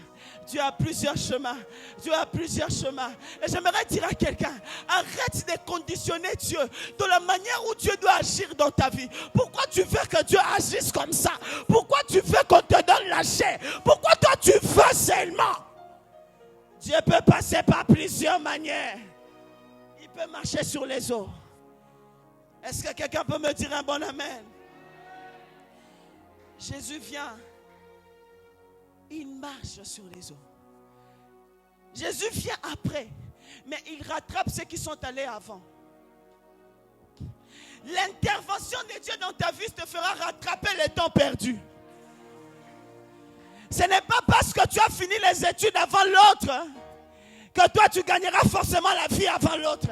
Dieu a plusieurs chemins. Dieu a plusieurs chemins. Et j'aimerais dire à quelqu'un, arrête de conditionner Dieu de la manière où Dieu doit agir dans ta vie. Pourquoi tu veux que Dieu agisse comme ça? Pourquoi tu veux qu'on te donne la chair? Pourquoi toi tu veux seulement? Dieu peut passer par plusieurs manières. Il peut marcher sur les eaux. Est-ce que quelqu'un peut me dire un bon amen? Jésus vient. Il marche sur les eaux. Jésus vient après, mais il rattrape ceux qui sont allés avant. L'intervention de Dieu dans ta vie te fera rattraper le temps perdu. Ce n'est pas parce que tu as fini les études avant l'autre que toi tu gagneras forcément la vie avant l'autre.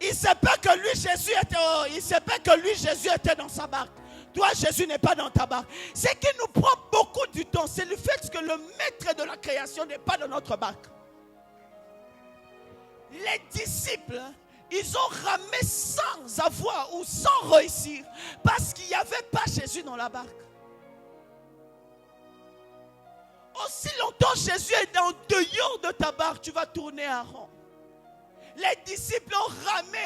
Il se peut que lui Jésus était dans sa barque. Toi, Jésus n'est pas dans ta barque. Ce qui nous prend beaucoup du temps, c'est le fait que le maître de la création n'est pas dans notre barque. Les disciples, ils ont ramé sans avoir ou sans réussir parce qu'il n'y avait pas Jésus dans la barque. Aussi longtemps Jésus est dans le dehors de ta barque, tu vas tourner en rond. Les disciples ont ramé,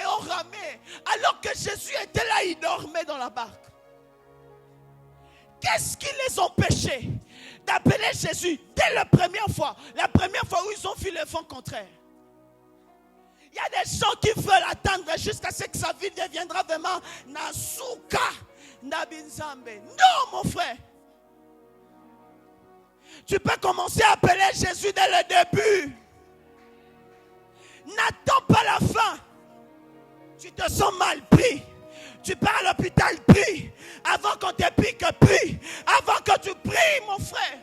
alors que Jésus était là, il dormait dans la barque. Qu'est-ce qui les empêchait d'appeler Jésus dès la première fois où ils ont vu le vent contraire? Il y a des gens qui veulent attendre jusqu'à ce que sa vie deviendra vraiment Nasuka Nabinzambe. Non, mon frère. Tu peux commencer à appeler Jésus dès le début. N'attends pas la fin. Tu te sens mal, prie. Tu pars à l'hôpital, prie. Avant qu'on te pique, prie. Avant que tu pries, mon frère.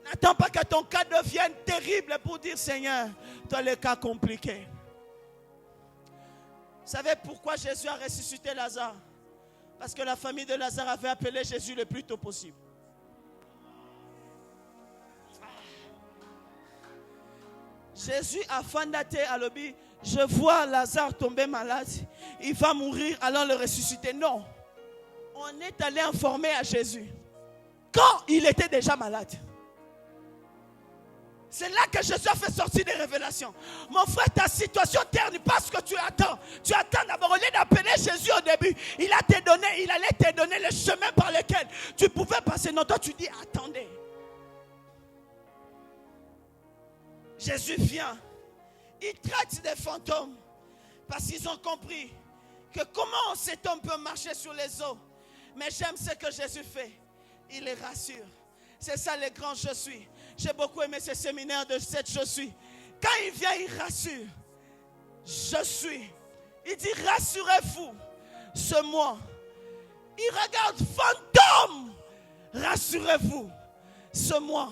N'attends pas que ton cas devienne terrible pour dire Seigneur, tu as le cas compliqué. Vous savez pourquoi Jésus a ressuscité Lazare? Parce que la famille de Lazare avait appelé Jésus le plus tôt possible. Jésus a fandaté à l'objet. Je vois Lazare tomber malade. Il va mourir, allons le ressusciter. Non. On est allé informer à Jésus quand il était déjà malade. C'est là que Jésus a fait sortir des révélations. Mon frère, ta situation terne pas ce que tu attends. Tu attends d'abord, au lieu d'appeler Jésus au début, il allait te donner le chemin par lequel tu pouvais passer. Non, toi tu dis, attendez. Jésus vient. Il traite des fantômes. Parce qu'ils ont compris que comment cet homme peut marcher sur les eaux. Mais j'aime ce que Jésus fait. Il les rassure. C'est ça le grand je suis. J'ai beaucoup aimé ce séminaire de cette je suis. Quand il vient, il rassure. Je suis. Il dit rassurez-vous. Ce moi. Il regarde fantôme. Rassurez-vous. Ce moi.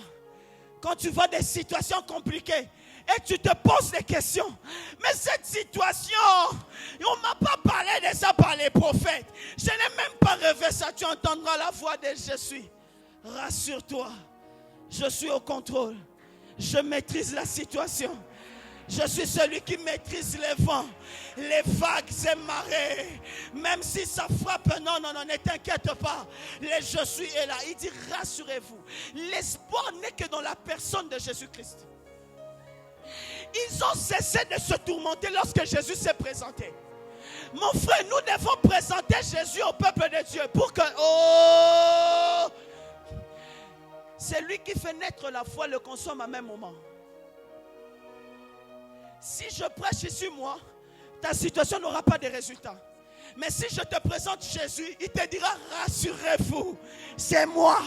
Quand tu vois des situations compliquées et tu te poses des questions. Mais cette situation, on ne m'a pas parlé de ça par les prophètes. Je n'ai même pas rêvé ça. Tu entendras la voix de je suis. Rassure-toi. Je suis au contrôle. Je maîtrise la situation. Je suis celui qui maîtrise les vents, les vagues et marées. Même si ça frappe, non, ne t'inquiète pas. Le je suis est là. Il dit rassurez-vous. L'espoir n'est que dans la personne de Jésus-Christ. Ils ont cessé de se tourmenter lorsque Jésus s'est présenté. Mon frère, nous devons présenter Jésus au peuple de Dieu pour que... Oh! C'est lui qui fait naître la foi, le consomme à même moment. Si je prêche ici, moi, ta situation n'aura pas de résultats. Mais si je te présente Jésus, il te dira, rassurez-vous, c'est moi.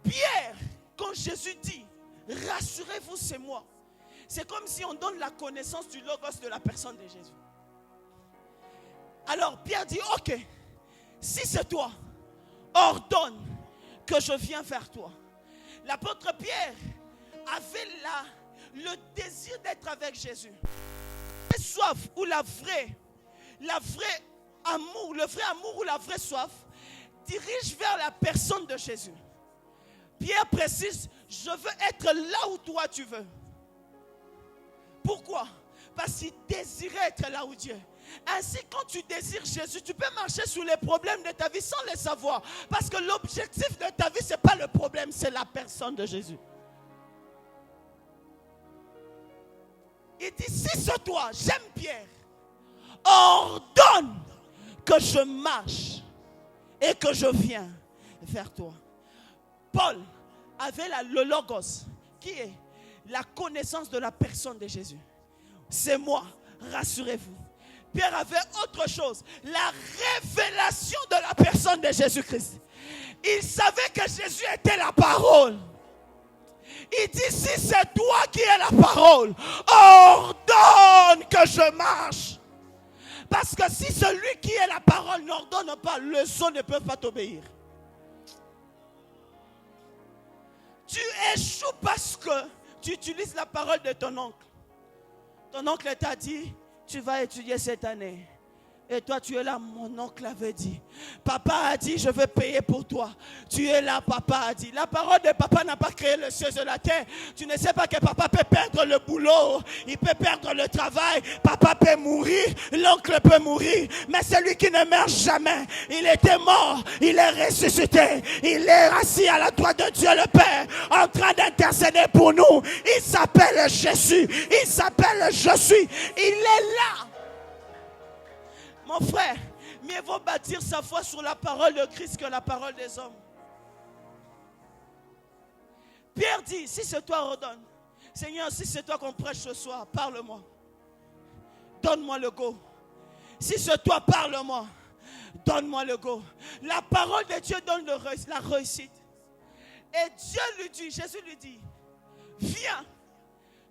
Pierre, quand Jésus dit, rassurez-vous, c'est moi. C'est comme si on donne la connaissance du logos de la personne de Jésus. Alors Pierre dit, ok, si c'est toi, ordonne que je viens vers toi. L'apôtre Pierre avait le désir d'être avec Jésus. La soif ou le vrai amour ou la vraie soif dirige vers la personne de Jésus. Pierre précise, je veux être là où toi tu veux. Pourquoi? Parce qu'il désirait être là où Dieu est. Ainsi, quand tu désires Jésus, tu peux marcher sur les problèmes de ta vie sans les savoir. Parce que l'objectif de ta vie, ce n'est pas le problème, c'est la personne de Jésus. Il dit, si c'est toi, j'aime Pierre, ordonne que je marche et que je viens vers toi. Paul avait le logos, qui est la connaissance de la personne de Jésus. C'est moi, rassurez-vous. Pierre avait autre chose, la révélation de la personne de Jésus-Christ. Il savait que Jésus était la parole. Il dit, si c'est toi qui es la parole, ordonne que je marche. Parce que si celui qui est la parole n'ordonne pas, les eaux ne peuvent pas t'obéir. Tu échoues parce que tu utilises la parole de ton oncle. Ton oncle t'a dit, tu vas étudier cette année. Et toi, tu es là, mon oncle avait dit. Papa a dit, je vais payer pour toi. Tu es là, papa a dit. La parole de papa n'a pas créé le ciel et la terre. Tu ne sais pas que papa peut perdre le boulot. Il peut perdre le travail. Papa peut mourir. L'oncle peut mourir. Mais celui qui ne meurt jamais, il était mort. Il est ressuscité. Il est assis à la droite de Dieu le Père, en train d'intercéder pour nous. Il s'appelle Jésus. Il s'appelle Je suis. Il est là. Mon frère, mieux vaut bâtir sa foi sur la parole de Christ que la parole des hommes. Pierre dit, si c'est toi, redonne. Seigneur, si c'est toi qu'on prêche ce soir, parle-moi. Donne-moi le go. Si c'est toi, parle-moi. Donne-moi le go. La parole de Dieu donne la réussite. Et Dieu lui dit, Jésus lui dit, viens.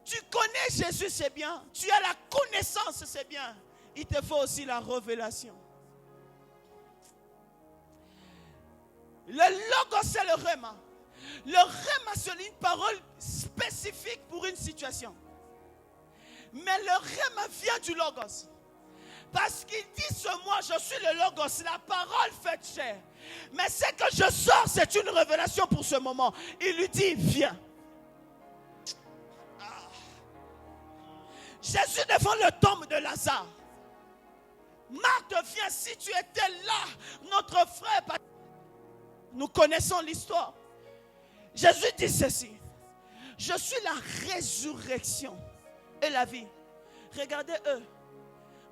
Tu connais Jésus, c'est bien. Tu as la connaissance, c'est bien. Il te faut aussi la révélation. Le logos, c'est le rhéma. Le rhéma, c'est une parole spécifique pour une situation. Mais le rhéma vient du logos. Parce qu'il dit ce moi, je suis le logos, la parole faite chair. Mais ce que je sors, c'est une révélation pour ce moment. Il lui dit, viens. Jésus devant le tombe de Lazare. Marthe, viens, si tu étais là, notre frère, nous connaissons l'histoire. Jésus dit ceci, je suis la résurrection et la vie. Regardez eux,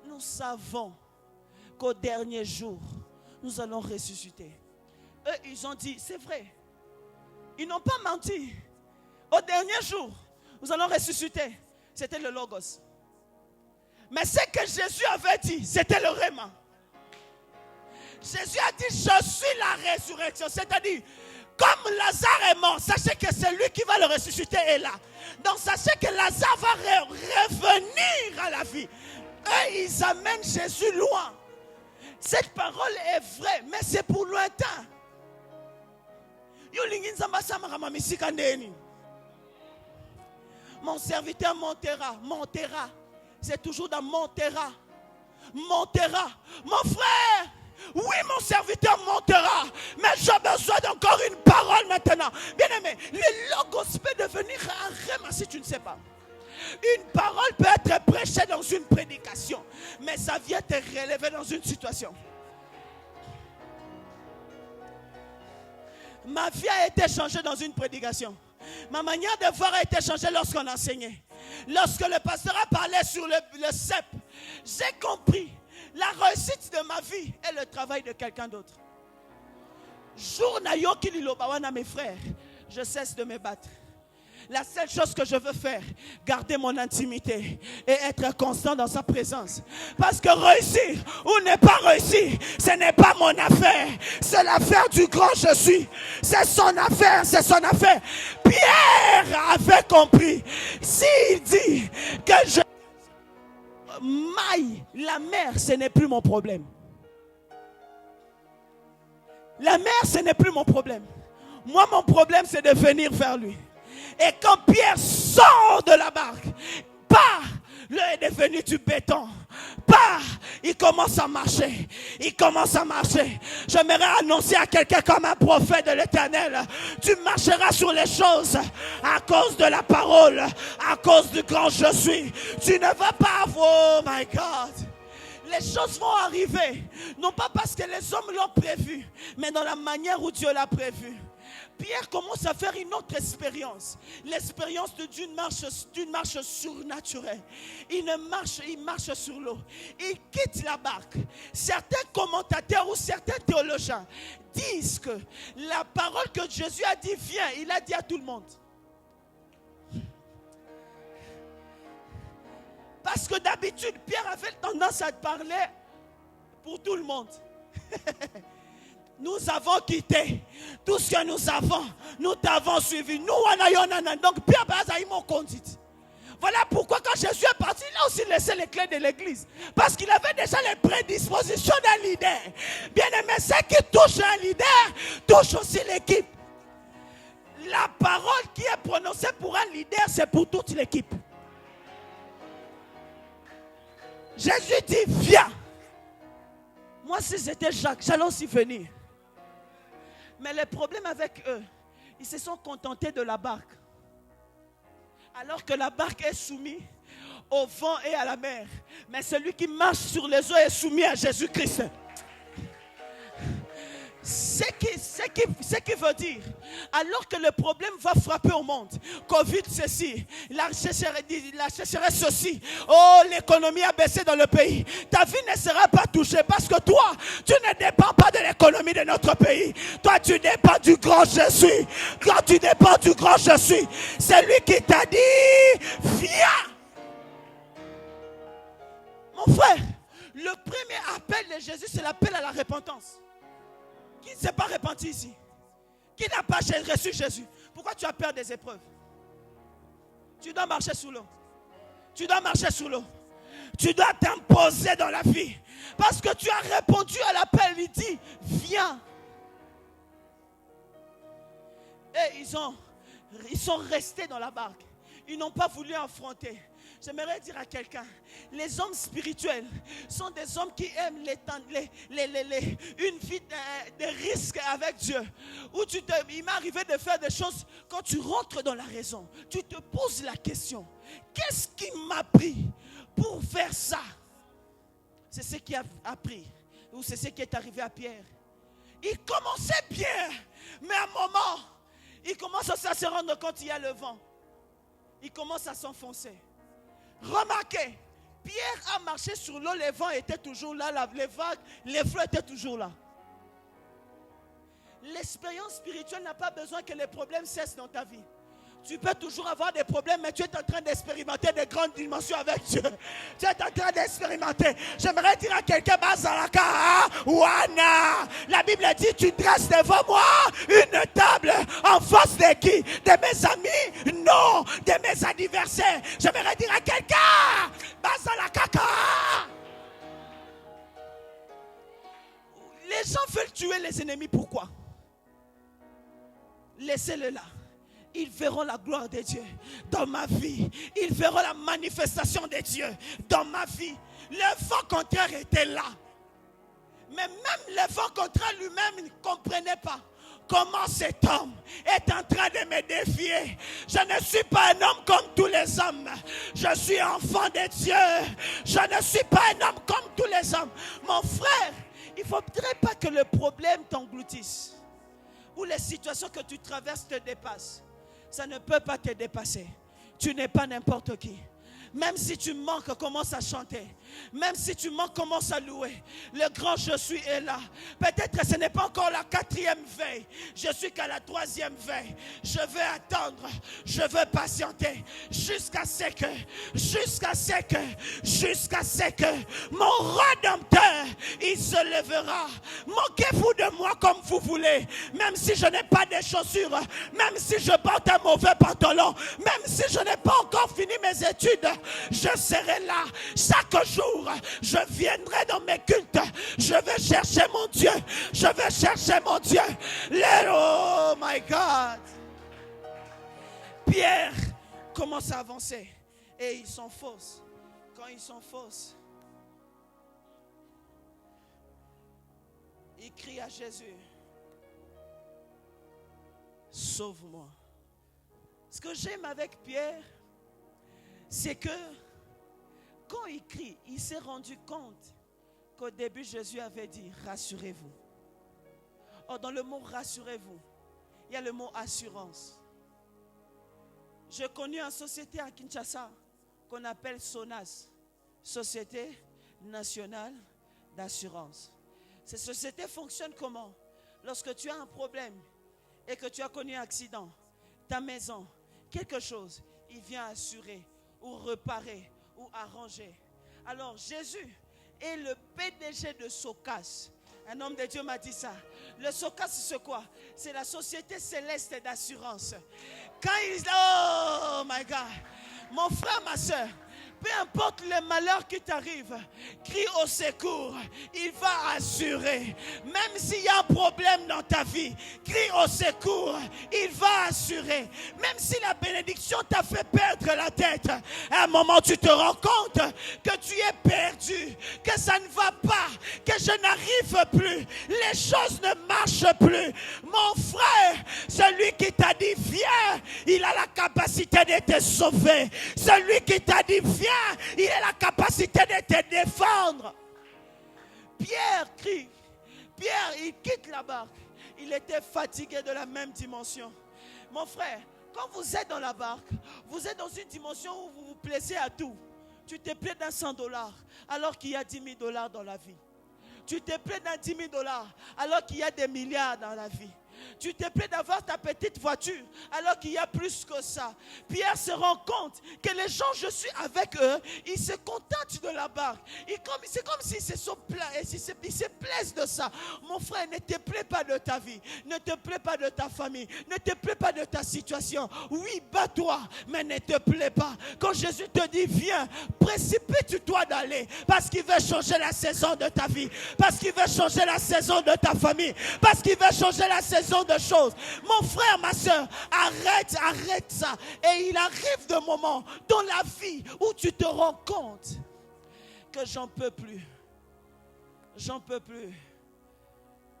nous savons qu'au dernier jour, nous allons ressusciter. Eux, ils ont dit, c'est vrai, ils n'ont pas menti. Au dernier jour, nous allons ressusciter. C'était le logos. Mais ce que Jésus avait dit, c'était le rhéma. Jésus a dit, je suis la résurrection. C'est-à-dire, comme Lazare est mort, sachez que celui qui va le ressusciter est là. Donc sachez que Lazare va revenir à la vie. Eux, ils amènent Jésus loin. Cette parole est vraie, mais c'est pour lointain. Mon serviteur montera. C'est toujours dans montera. Mon frère, oui, mon serviteur montera. Mais j'ai besoin d'encore une parole maintenant. Bien aimé, le logos peut devenir un rhéma si tu ne sais pas. Une parole peut être prêchée dans une prédication, mais ça vient te relever dans une situation. Ma vie a été changée dans une prédication. Ma manière de voir a été changée lorsqu'on enseignait. Lorsque le pasteur a parlé sur le CEP, j'ai compris la réussite de ma vie est le travail de quelqu'un d'autre. Jour na yo ki lilobawana mes frères, je cesse de me battre. La seule chose que je veux faire, garder mon intimité et être constant dans sa présence. Parce que réussir ou ne pas réussir, ce n'est pas mon affaire. C'est l'affaire du grand je suis. C'est son affaire, c'est son affaire. Pierre avait compris. S'il dit que je maille la mer, ce n'est plus mon problème. La mer, ce n'est plus mon problème. Moi, mon problème, c'est de venir vers lui. Et quand Pierre sort de la barque, l'eau est devenue du béton. Il commence à marcher. J'aimerais annoncer à quelqu'un comme un prophète de l'Éternel. Tu marcheras sur les choses à cause de la parole, à cause du grand je suis. Tu ne vas pas avoir, oh my God. Les choses vont arriver, non pas parce que les hommes l'ont prévu, mais dans la manière où Dieu l'a prévu. Pierre commence à faire une autre expérience. L'expérience d'une marche surnaturelle. Il marche sur l'eau. Il quitte la barque. Certains commentateurs ou certains théologiens disent que la parole que Jésus a dit viens, il a dit à tout le monde. Parce que d'habitude, Pierre avait tendance à parler pour tout le monde. Nous avons quitté tout ce que nous avons. Nous t'avons suivi. Nous, donc Pierre m'a conduit. Voilà pourquoi quand Jésus est parti, il a aussi laissé les clés de l'église. Parce qu'il avait déjà les prédispositions d'un leader. Bien aimé, ce qui touche un leader, touche aussi l'équipe. La parole qui est prononcée pour un leader, c'est pour toute l'équipe. Jésus dit, viens. Moi, si c'était Jacques, j'allais aussi venir. Mais le problème avec eux, ils se sont contentés de la barque. Alors que la barque est soumise au vent et à la mer. Mais celui qui marche sur les eaux est soumis à Jésus-Christ. Ce qui veut dire, alors que le problème va frapper au monde, Covid ceci, la sécheresse ceci, oh l'économie a baissé dans le pays, ta vie ne sera pas touchée parce que toi, tu ne dépends pas de l'économie de notre pays. Toi, tu dépends du grand Jésus. Quand tu dépends du grand Jésus, c'est lui qui t'a dit, viens. Mon frère, le premier appel de Jésus, c'est l'appel à la repentance. Qui ne s'est pas repenti ici? Qui n'a pas reçu Jésus? Pourquoi tu as peur des épreuves? Tu dois marcher sous l'eau. Tu dois marcher sous l'eau. Tu dois t'imposer dans la vie. Parce que tu as répondu à l'appel. Il dit, viens. Et ils sont restés dans la barque. Ils n'ont pas voulu affronter. J'aimerais dire à quelqu'un, les hommes spirituels sont des hommes qui aiment une vie de risque avec Dieu. Il m'est arrivé de faire des choses, quand tu rentres dans la raison, tu te poses la question, qu'est-ce qui m'a pris pour faire ça? C'est ce qui a appris, ou c'est ce qui est arrivé à Pierre. Il commençait bien, mais à un moment, il commence à se rendre compte qu'il y a le vent. Il commence à s'enfoncer. Remarquez, Pierre a marché sur l'eau, les vents étaient toujours là, les vagues, les flots étaient toujours là. L'expérience spirituelle n'a pas besoin que les problèmes cessent dans ta vie. Tu peux toujours avoir des problèmes, mais tu es en train d'expérimenter des grandes dimensions avec Dieu. Tu es en train d'expérimenter. J'aimerais dire à quelqu'un, Bazalaka, Wana. La Bible dit, tu dresses devant moi une table en face de qui? De mes amis? Non, de mes adversaires. J'aimerais dire à quelqu'un, Bazalaka. Les gens veulent tuer les ennemis, pourquoi? Laissez-le là. Ils verront la gloire de Dieu dans ma vie. Ils verront la manifestation de Dieu dans ma vie. Le vent contraire était là. Mais même le vent contraire lui-même ne comprenait pas comment cet homme est en train de me défier. Je ne suis pas un homme comme tous les hommes. Je suis enfant de Dieu. Je ne suis pas un homme comme tous les hommes. Mon frère, il ne faudrait pas que le problème t'engloutisse ou les situations que tu traverses te dépassent. Ça ne peut pas te dépasser. Tu n'es pas n'importe qui. Même si tu manques, commence à chanter. Même si tu manques, commence à louer. Le grand je suis est là. Peut-être que ce n'est pas encore la 4e veille. Je suis qu'à la 3e veille. Je vais attendre. Je vais patienter. Jusqu'à ce que mon Rédempteur, il se lèvera. Moquez-vous de moi comme vous voulez. Même si je n'ai pas de chaussures. Même si je porte un mauvais pantalon. Même si je n'ai pas encore fini mes études. Je serai là chaque jour. Je viendrai dans mes cultes. Je vais chercher mon Dieu. Je vais chercher mon Dieu. Oh my God. Pierre commence à avancer et ils s'enfoncent. Quand ils s'enfoncent, il crie à Jésus, sauve-moi. Ce que j'aime avec Pierre, c'est que quand il crie, il s'est rendu compte qu'au début Jésus avait dit rassurez-vous. Or dans le mot rassurez-vous, il y a le mot assurance. J'ai connu une société à Kinshasa qu'on appelle SONAS, Société Nationale d'Assurance. Cette société fonctionne comment? Lorsque tu as un problème et que tu as connu un accident, ta maison, quelque chose, il vient assurer ou réparer ou arranger. Alors Jésus est le PDG de SOCAS. Un homme de Dieu m'a dit ça. Le SOCAS, c'est quoi? C'est la Société Céleste d'Assurance. Quand il... Oh my God. Mon frère, ma soeur, peu importe le malheur qui t'arrive, crie au secours, il va assurer. Même s'il y a un problème dans ta vie, crie au secours, il va assurer. Même si la bénédiction t'a fait perdre la tête, à un moment tu te rends compte que tu es perdu, que ça ne va pas, que je n'arrive plus. Les choses ne marchent plus. Mon frère, celui qui t'a dit viens, il a la capacité de te sauver. Celui qui t'a dit viens, il a la capacité de te défendre. Pierre crie. Pierre, il quitte la barque. Il était fatigué de la même dimension. Mon frère, quand vous êtes dans la barque, vous êtes dans une dimension où vous vous plaisez à tout. Tu te plais d'un $100 alors qu'il y a 10 000 $ dans la vie. Tu te plais d'un 10 000 $ alors qu'il y a des milliards dans la vie. Tu te plais d'avoir ta petite voiture alors qu'il y a plus que ça. Pierre se rend compte que les gens, je suis avec eux, ils se contentent de la barque. C'est comme s'ils se plaisent de ça. Mon frère, ne te plaît pas de ta vie, ne te plaît pas de ta famille, ne te plaît pas de ta situation. Oui, bats-toi, mais ne te plaît pas. Quand Jésus te dit viens, précipite-toi d'aller parce qu'il veut changer la saison de ta vie, parce qu'il veut changer la saison de ta famille, parce qu'il veut changer la saison de choses. Mon frère, ma soeur, arrête ça. Et il arrive des moments dans la vie où tu te rends compte que j'en peux plus. J'en peux plus.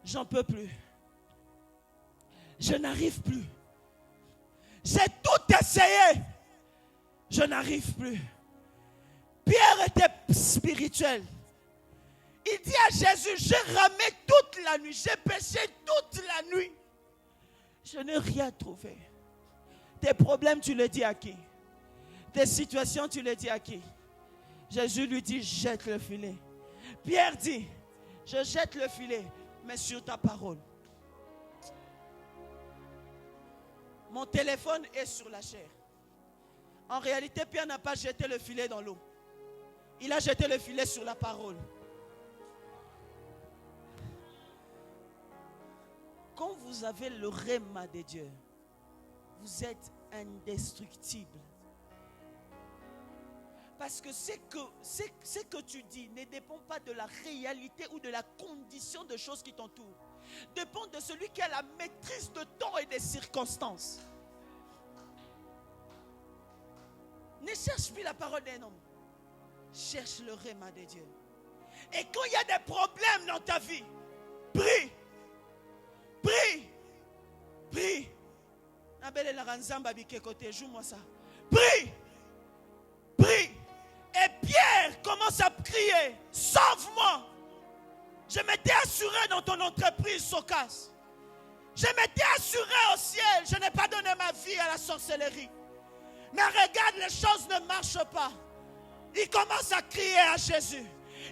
J'en peux plus. Je n'arrive plus. J'ai tout essayé. Je n'arrive plus. Pierre était spirituel. Il dit à Jésus, j'ai ramé toute la nuit, j'ai pêché toute la nuit. Je n'ai rien trouvé. Tes problèmes, tu les dis à qui? Tes situations, tu les dis à qui? Jésus lui dit, jette le filet. Pierre dit, je jette le filet, mais sur ta parole. Mon téléphone est sur la chair. En réalité, Pierre n'a pas jeté le filet dans l'eau. Il a jeté le filet sur la parole. Quand vous avez le rhéma de Dieu, vous êtes indestructible. Parce que ce que tu dis ne dépend pas de la réalité ou de la condition de choses qui t'entourent. Dépend de celui qui a la maîtrise de temps et des circonstances. Ne cherche plus la parole d'un homme. Cherche le rhéma de Dieu. Et quand il y a des problèmes dans ta vie, prie. Prie. Prie. Joue-moi ça. Prie. Prie. Et Pierre commence à crier. Sauve-moi. Je m'étais assuré dans ton entreprise, Socas. Je m'étais assuré au ciel. Je n'ai pas donné ma vie à la sorcellerie. Mais regarde, les choses ne marchent pas. Il commence à crier à Jésus.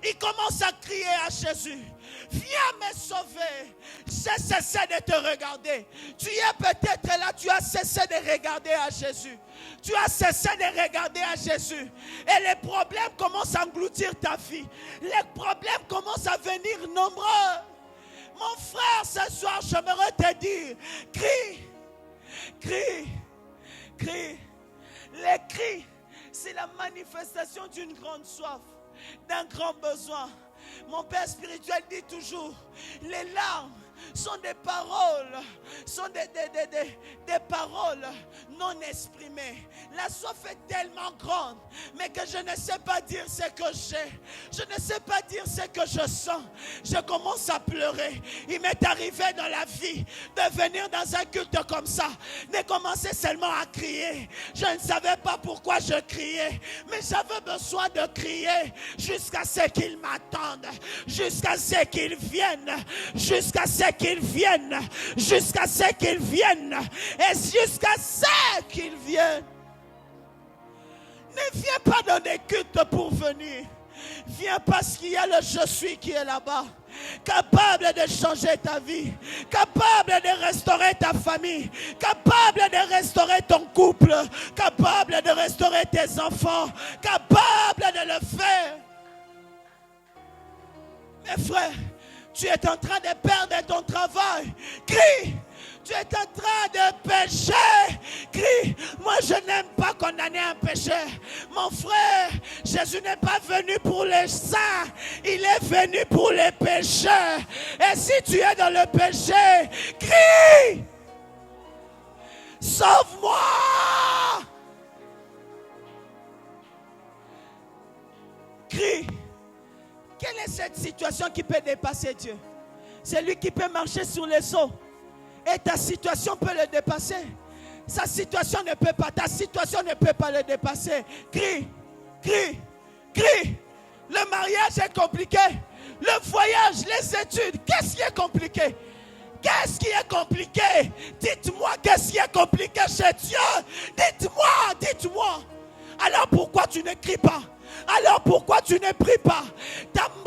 Il commence à crier à Jésus. Viens me sauver. J'ai cessé de te regarder. Tu es peut-être là, tu as cessé de regarder à Jésus. Tu as cessé de regarder à Jésus. Et les problèmes commencent à engloutir ta vie. Les problèmes commencent à venir nombreux. Mon frère, ce soir, j'aimerais te dire, crie, crie, crie. Les cris, c'est la manifestation d'une grande soif, d'un grand besoin. Mon père spirituel dit toujours, les larmes sont des paroles, sont des paroles non exprimées. La soif est tellement grande, mais que je ne sais pas dire ce que j'ai. Je ne sais pas dire ce que je sens. Je commence à pleurer. Il m'est arrivé dans la vie de venir dans un culte comme ça, de commencer seulement à crier. Je ne savais pas pourquoi je criais, mais j'avais besoin de crier jusqu'à ce qu'ils m'attendent, jusqu'à ce qu'ils viennent, jusqu'à ce qu'ils viennent, jusqu'à ce qu'ils viennent, et jusqu'à ce qu'ils viennent. Ne viens pas dans des cultes pour venir. Viens parce qu'il y a le je suis qui est là-bas, capable de changer ta vie, capable de restaurer ta famille, capable de restaurer ton couple, capable de restaurer tes enfants, capable de le faire. Mes frères, tu es en train de perdre ton travail. Crie. Tu es en train de pécher. Crie. Moi, je n'aime pas condamner un péché. Mon frère, Jésus n'est pas venu pour les saints. Il est venu pour les pécheurs. Et si tu es dans le péché, crie. Sauve-moi. Crie. Quelle est cette situation qui peut dépasser Dieu? C'est lui qui peut marcher sur les eaux. Et ta situation peut le dépasser. Sa situation ne peut pas. Ta situation ne peut pas le dépasser. Crie, crie, crie. Le mariage est compliqué. Le voyage, les études. Qu'est-ce qui est compliqué? Qu'est-ce qui est compliqué? Dites-moi, qu'est-ce qui est compliqué chez Dieu? Dites-moi, dites-moi. Alors pourquoi tu ne cries pas? Alors pourquoi tu ne pries pas?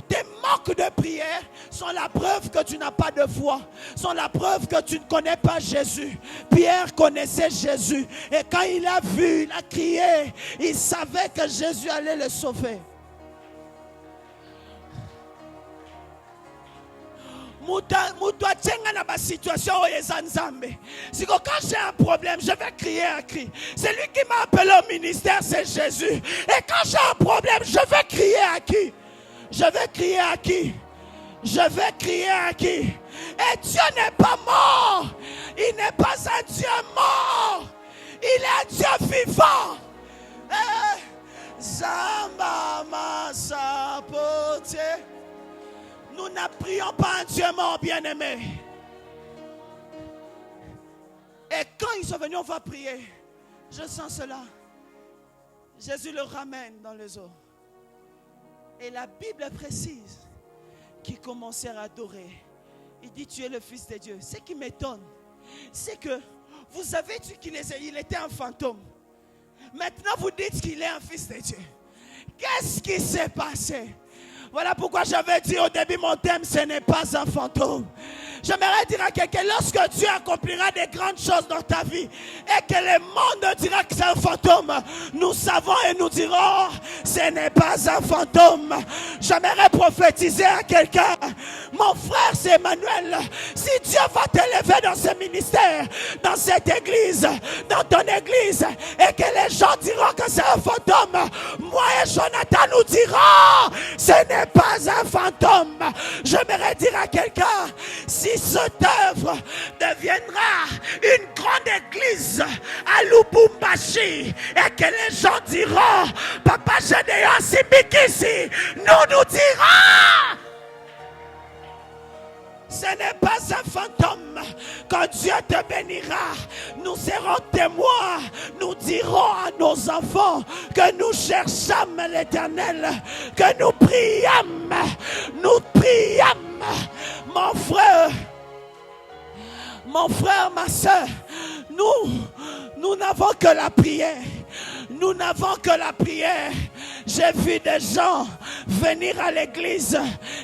Tes manques de prière sont la preuve que tu n'as pas de foi, sont la preuve que tu ne connais pas Jésus. Pierre connaissait Jésus et quand il a vu, il a crié, il savait que Jésus allait le sauver. Quand j'ai un problème, je vais crier un cri. C'est lui qui m'a appelé au ministère, c'est Jésus. Et quand j'ai un problème, je vais crier à qui? Je vais crier à qui? Je vais crier à qui? Et Dieu n'est pas mort. Il n'est pas un Dieu mort. Il est un Dieu vivant. Zamba Masapote. Nous ne prions pas un Dieu mort, bien-aimé. Et quand ils sont venus, on va prier. Je sens cela. Jésus le ramène dans les eaux. Et la Bible précise qu'ils commencèrent à adorer. Il dit, tu es le Fils de Dieu. Ce qui m'étonne, c'est que vous avez dit qu'il était un fantôme. Maintenant, vous dites qu'il est un Fils de Dieu. Qu'est-ce qui s'est passé? Voilà pourquoi j'avais dit au début, mon thème, ce n'est pas un fantôme. J'aimerais dire à quelqu'un, lorsque Dieu accomplira des grandes choses dans ta vie et que le monde dira que c'est un fantôme, nous savons et nous dirons, ce n'est pas un fantôme. J'aimerais prophétiser à quelqu'un, mon frère, c'est Emmanuel. Si Dieu va t'élever dans ce ministère, dans cette église, dans ton église, et que les gens diront que c'est un fantôme, moi et Jonathan nous dirons, ce n'est pas un fantôme. J'aimerais dire à quelqu'un, si cette œuvre deviendra une grande église à Lubumbashi et que les gens diront, Papa Gédéon Simbikisi, nous dirons, ce n'est pas un fantôme. Quand Dieu te bénira, nous serons témoins. Nous dirons à nos enfants que nous cherchâmes l'Éternel, que nous priâmes. Nous priâmes. Mon frère, ma soeur, nous n'avons que la prière. Nous n'avons que la prière. J'ai vu des gens venir à l'église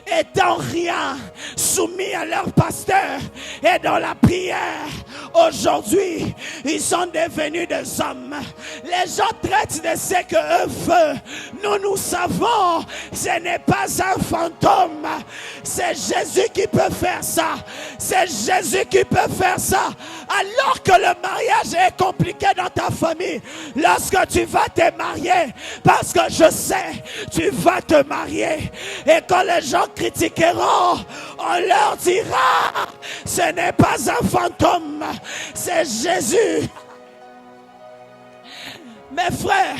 étant rien, soumis à leur pasteur. Et dans la prière, aujourd'hui, ils sont devenus des hommes. Les gens traitent de ce qu'eux veulent. Nous savons, ce n'est pas un fantôme. C'est Jésus qui peut faire ça. C'est Jésus qui peut faire ça. Alors que le mariage est compliqué dans ta famille, lorsque tu vas te marier, parce que je sais, tu vas te marier, et quand les gens critiqueront, on leur dira, ce n'est pas un fantôme, c'est Jésus. Mes frères,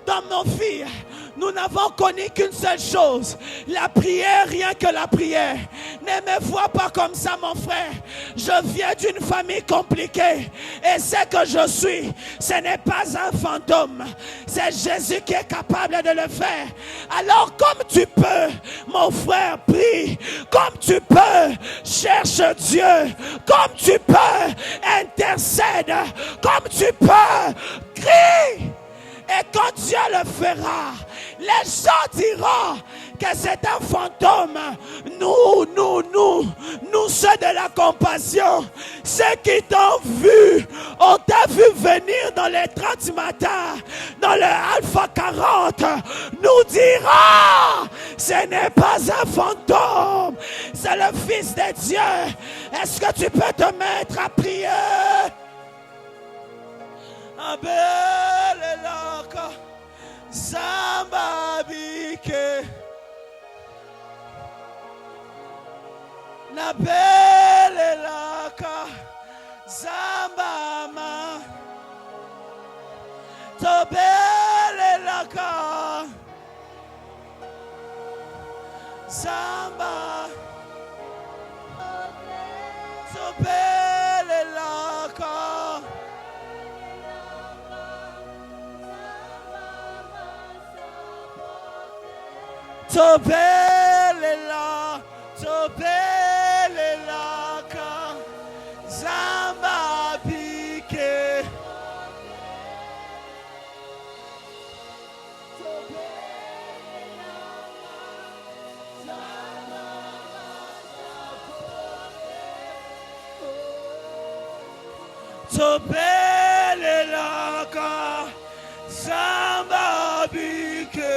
dans nos filles, nous n'avons connu qu'une seule chose, la prière, rien que la prière. Ne me vois pas comme ça, mon frère. Je viens d'une famille compliquée et ce que je suis, ce n'est pas un fantôme. C'est Jésus qui est capable de le faire. Alors comme tu peux, mon frère, prie. Comme tu peux, cherche Dieu. Comme tu peux, intercède. Comme tu peux, crie. Et quand Dieu le fera, les gens diront que c'est un fantôme. Nous, ceux de la compassion, ceux qui t'ont vu, on t'a vu venir dans les 30 matins, dans le Alpha 40, nous dirons, ce n'est pas un fantôme, c'est le Fils de Dieu. Est-ce que tu peux te mettre à prier? Abelelaka Zambabike Nabelelaka Zambama Tobelelaka Samba Topelelaka Topelelaka Zamba Pike Topelelaka Zamba Pike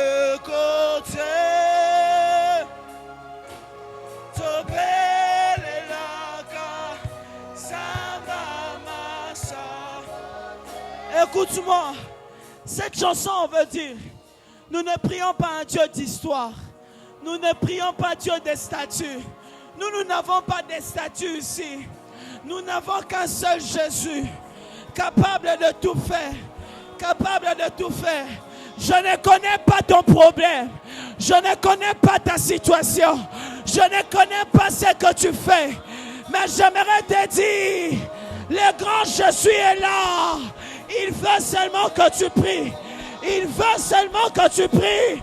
Kote Topelelaka Zamba Masa. Écoute-moi, cette chanson veut dire, nous ne prions pas un Dieu d'histoire, nous ne prions pas Dieu des statues, nous n'avons pas des statues ici, nous n'avons qu'un seul Jésus, capable de tout faire, capable de tout faire. Je ne connais pas ton problème, je ne connais pas ta situation, je ne connais pas ce que tu fais, mais j'aimerais te dire, le grand Jésus est là. Il veut seulement que tu pries. Il veut seulement que tu pries.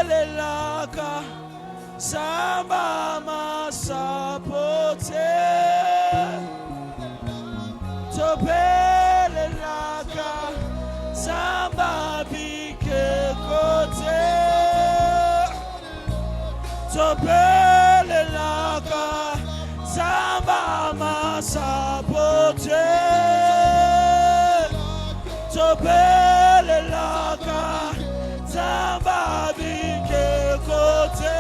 Topelelaka Samba Masapote Topelelaka Samba Pike Kote Topelelaka Samba Masapote Topelelaka Samba Pike Kote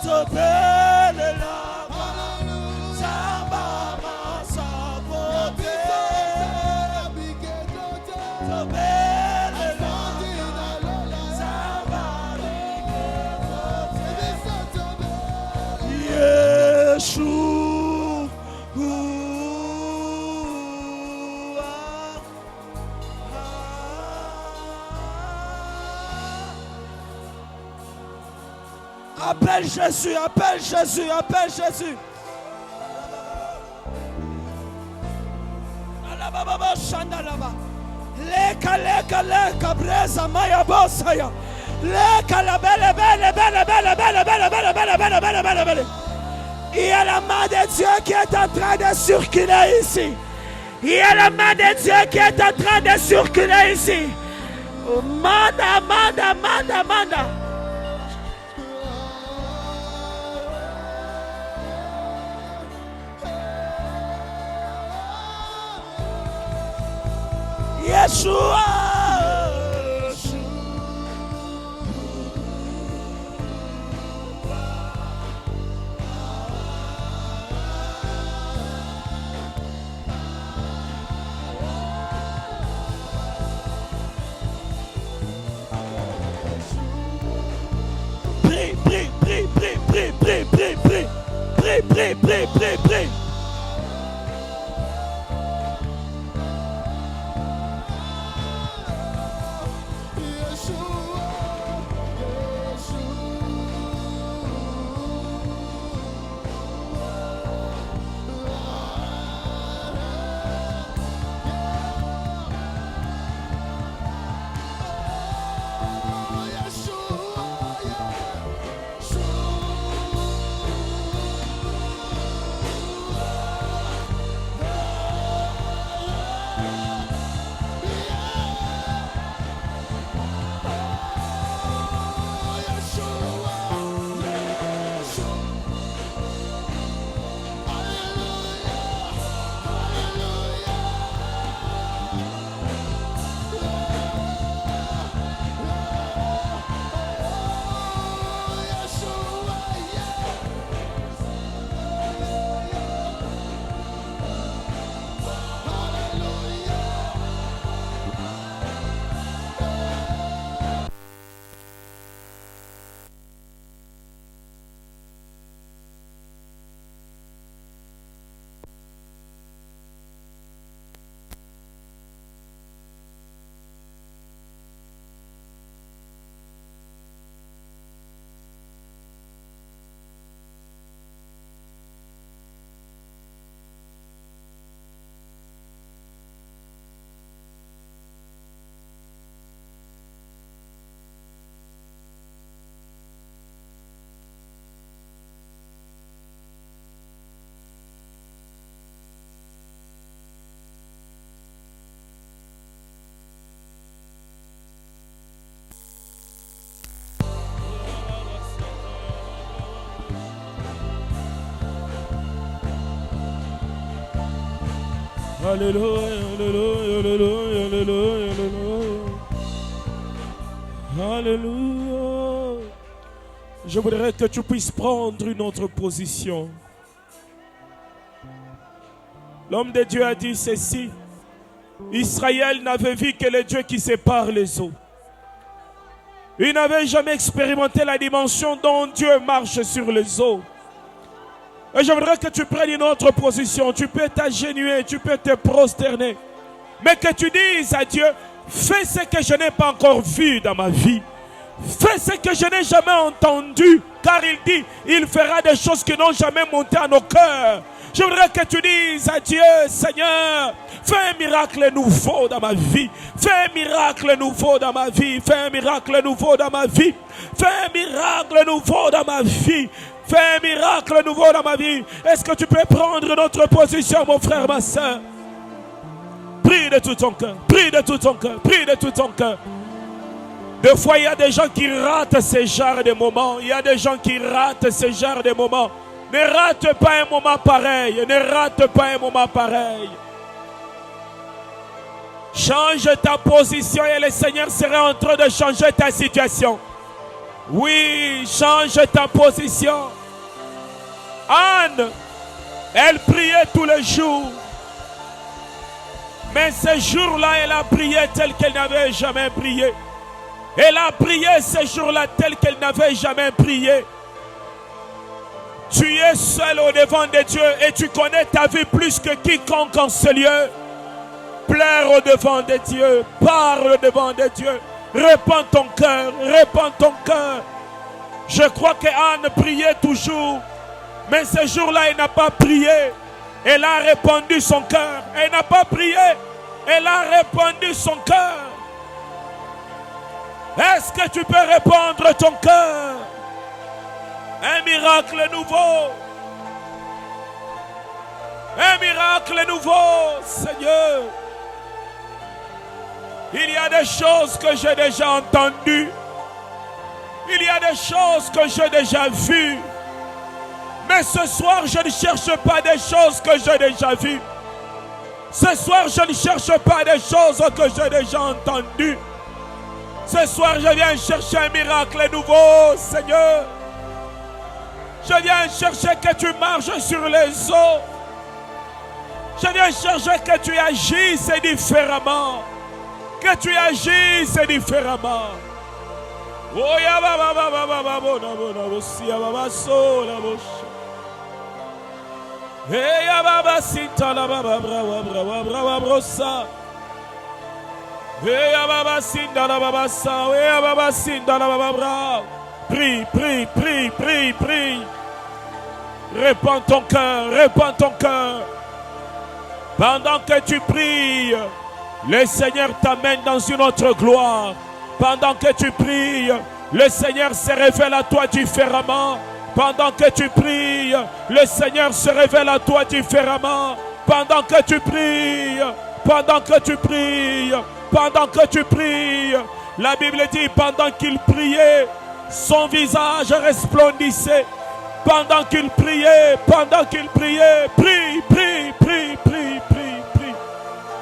Topelelaka Samba Masapote Topelelaka Samba Pike Kote Yeshua. Appelle Jésus, appelle Jésus, appelle Jésus. Leka leka leka breza maya bosaya. Leka la belle belle belle belle belle belle belle belle belle belle belle belle. Il y a la main de Dieu qui est en train de circuler ici. Il y a la main de Dieu qui est en train de circuler ici. Manda, manda, manda, manda. Yeshua. Prie, prie, prie, prie, prie, prie, prie, prie, prie, prie, prie, prie, prie. Alléluia, alléluia, alléluia, alléluia, alléluia. Alléluia. Je voudrais que tu puisses prendre une autre position. L'homme de Dieu a dit ceci. Israël n'avait vu que le Dieu qui sépare les eaux. Il n'avait jamais expérimenté la dimension dont Dieu marche sur les eaux. Et je voudrais que tu prennes une autre position. Tu peux t'agenouiller, tu peux te prosterner. Mais que tu dises à Dieu, fais ce que je n'ai pas encore vu dans ma vie. Fais ce que je n'ai jamais entendu. Car il dit, il fera des choses qui n'ont jamais monté à nos cœurs. Je voudrais que tu dises à Dieu, Seigneur, fais un miracle nouveau dans ma vie. Fais un miracle nouveau dans ma vie. Fais un miracle nouveau dans ma vie. Fais un miracle nouveau dans ma vie. Fais un miracle nouveau dans ma vie. Est-ce que tu peux prendre notre position, mon frère, ma soeur? Prie de tout ton cœur. Prie de tout ton cœur. Prie de tout ton cœur. Des fois, il y a des gens qui ratent ce genre de moments. Il y a des gens qui ratent ce genre de moments. Ne rate pas un moment pareil. Ne rate pas un moment pareil. Change ta position et le Seigneur sera en train de changer ta situation. Oui, change ta position. Anne, elle priait tous les jours. Mais ce jour-là, elle a prié tel qu'elle n'avait jamais prié. Elle a prié ce jour-là tel qu'elle n'avait jamais prié. Tu es seul au devant de Dieu et tu connais ta vie plus que quiconque en ce lieu. Pleure au devant de Dieu, parle au devant de Dieu. Répands ton cœur, répands ton cœur. Je crois que Anne priait toujours, mais ce jour-là, elle n'a pas prié. Elle a répandu son cœur. Elle n'a pas prié, elle a répandu son cœur. Est-ce que tu peux répandre ton cœur? Un miracle nouveau. Un miracle nouveau, Seigneur. Il y a des choses que j'ai déjà entendues. Il y a des choses que j'ai déjà vues. Mais ce soir, je ne cherche pas des choses que j'ai déjà vues. Ce soir, je ne cherche pas des choses que j'ai déjà entendues. Ce soir, je viens chercher un miracle nouveau, Seigneur. Je viens chercher que tu marches sur les eaux. Je viens chercher que tu agisses différemment. Que tu agisses différemment. Oh ya baba baba baba bona bona bosia baba so la boche. Hey ya baba sita la baba brava brava brava brosa. Hey ya baba sinda la baba sa. Hey ya baba sinda la baba brava. Prie, prie, prie, prie, prie. Répands ton cœur, répands ton cœur. Pendant que tu pries, le Seigneur t'amène dans une autre gloire. Pendant que tu pries, le Seigneur se révèle à toi différemment. Pendant que tu pries, le Seigneur se révèle à toi différemment. Pendant que tu pries, pendant que tu pries, pendant que tu pries. La Bible dit, pendant qu'il priait, son visage resplendissait. Pendant qu'il priait, prie, prie, prie, prie, prie, prie.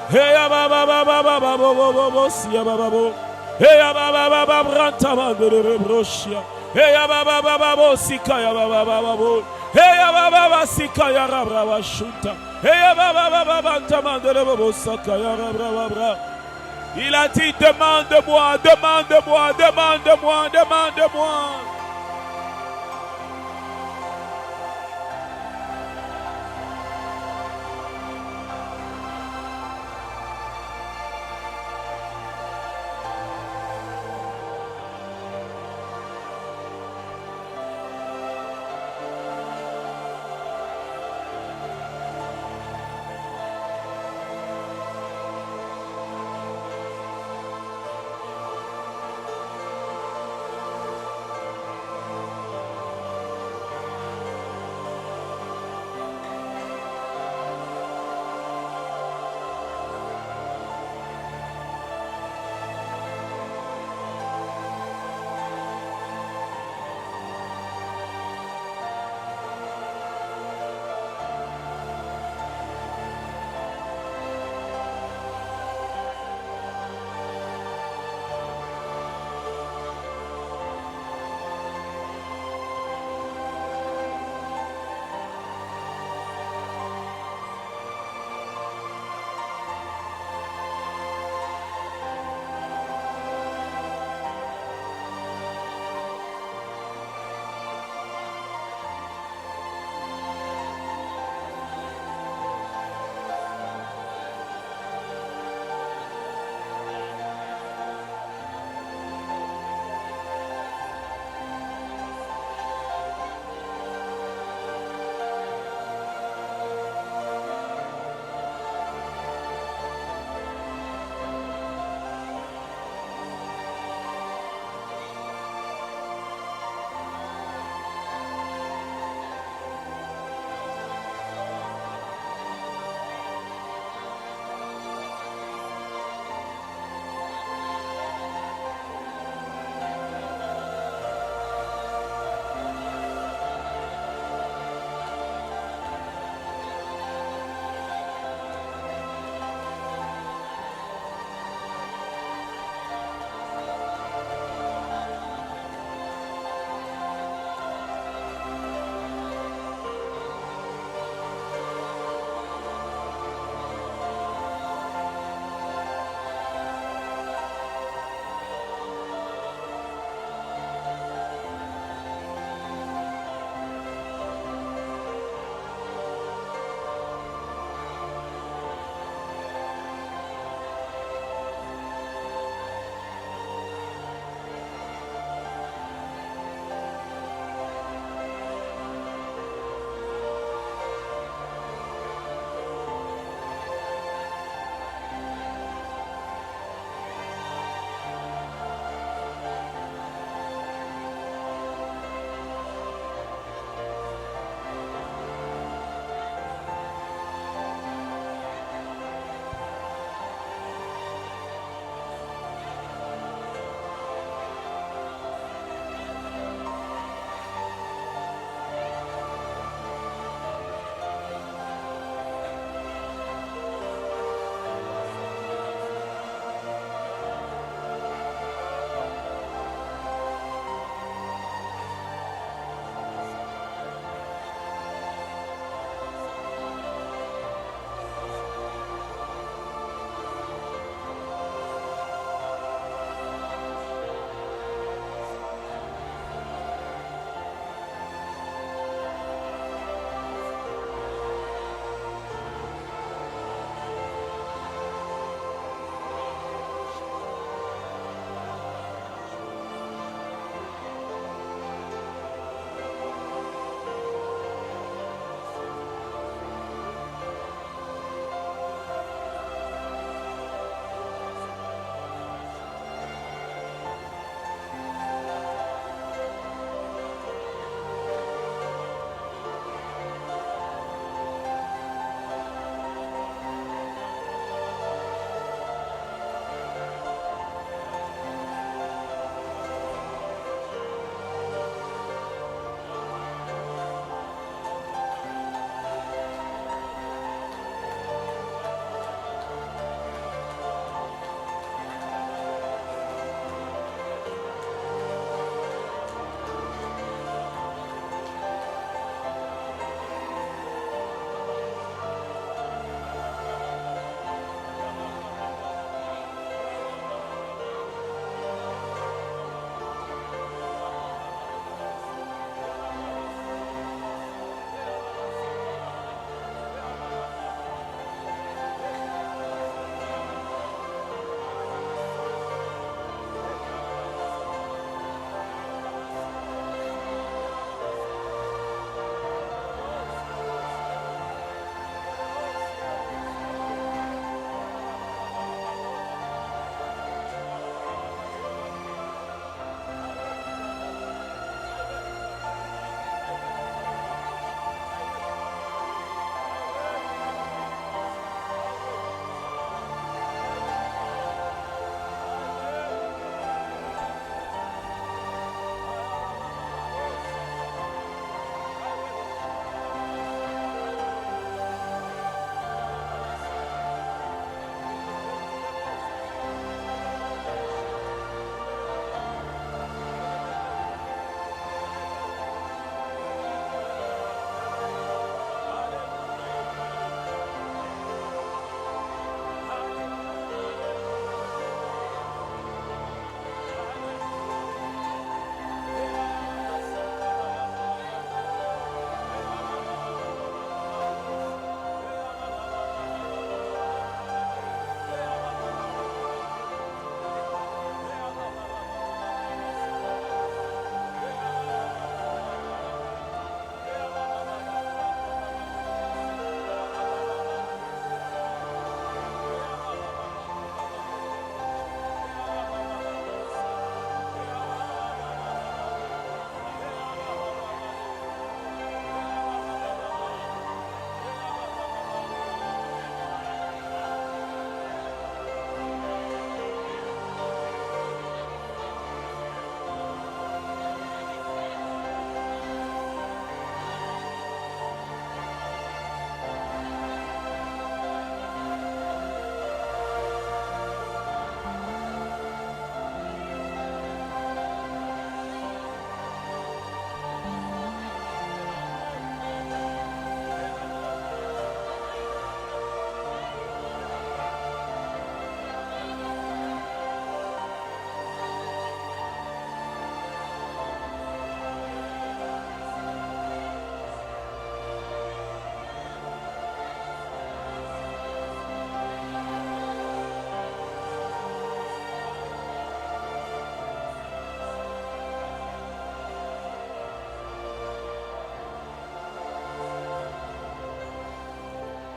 Hey baba baba baba baba baba sia baba bo. Hey baba baba branta mandere broshia. Hey baba baba sika ya baba baba bo. Hey baba baba sika ya rabra shuta. Hey baba baba branta mandere baba saka ya rabra bra. Il a dit demande-moi, demande-moi, demande-moi, demande-moi.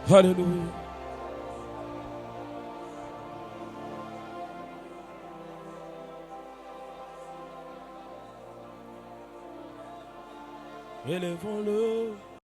Alléluia. Élevons-le.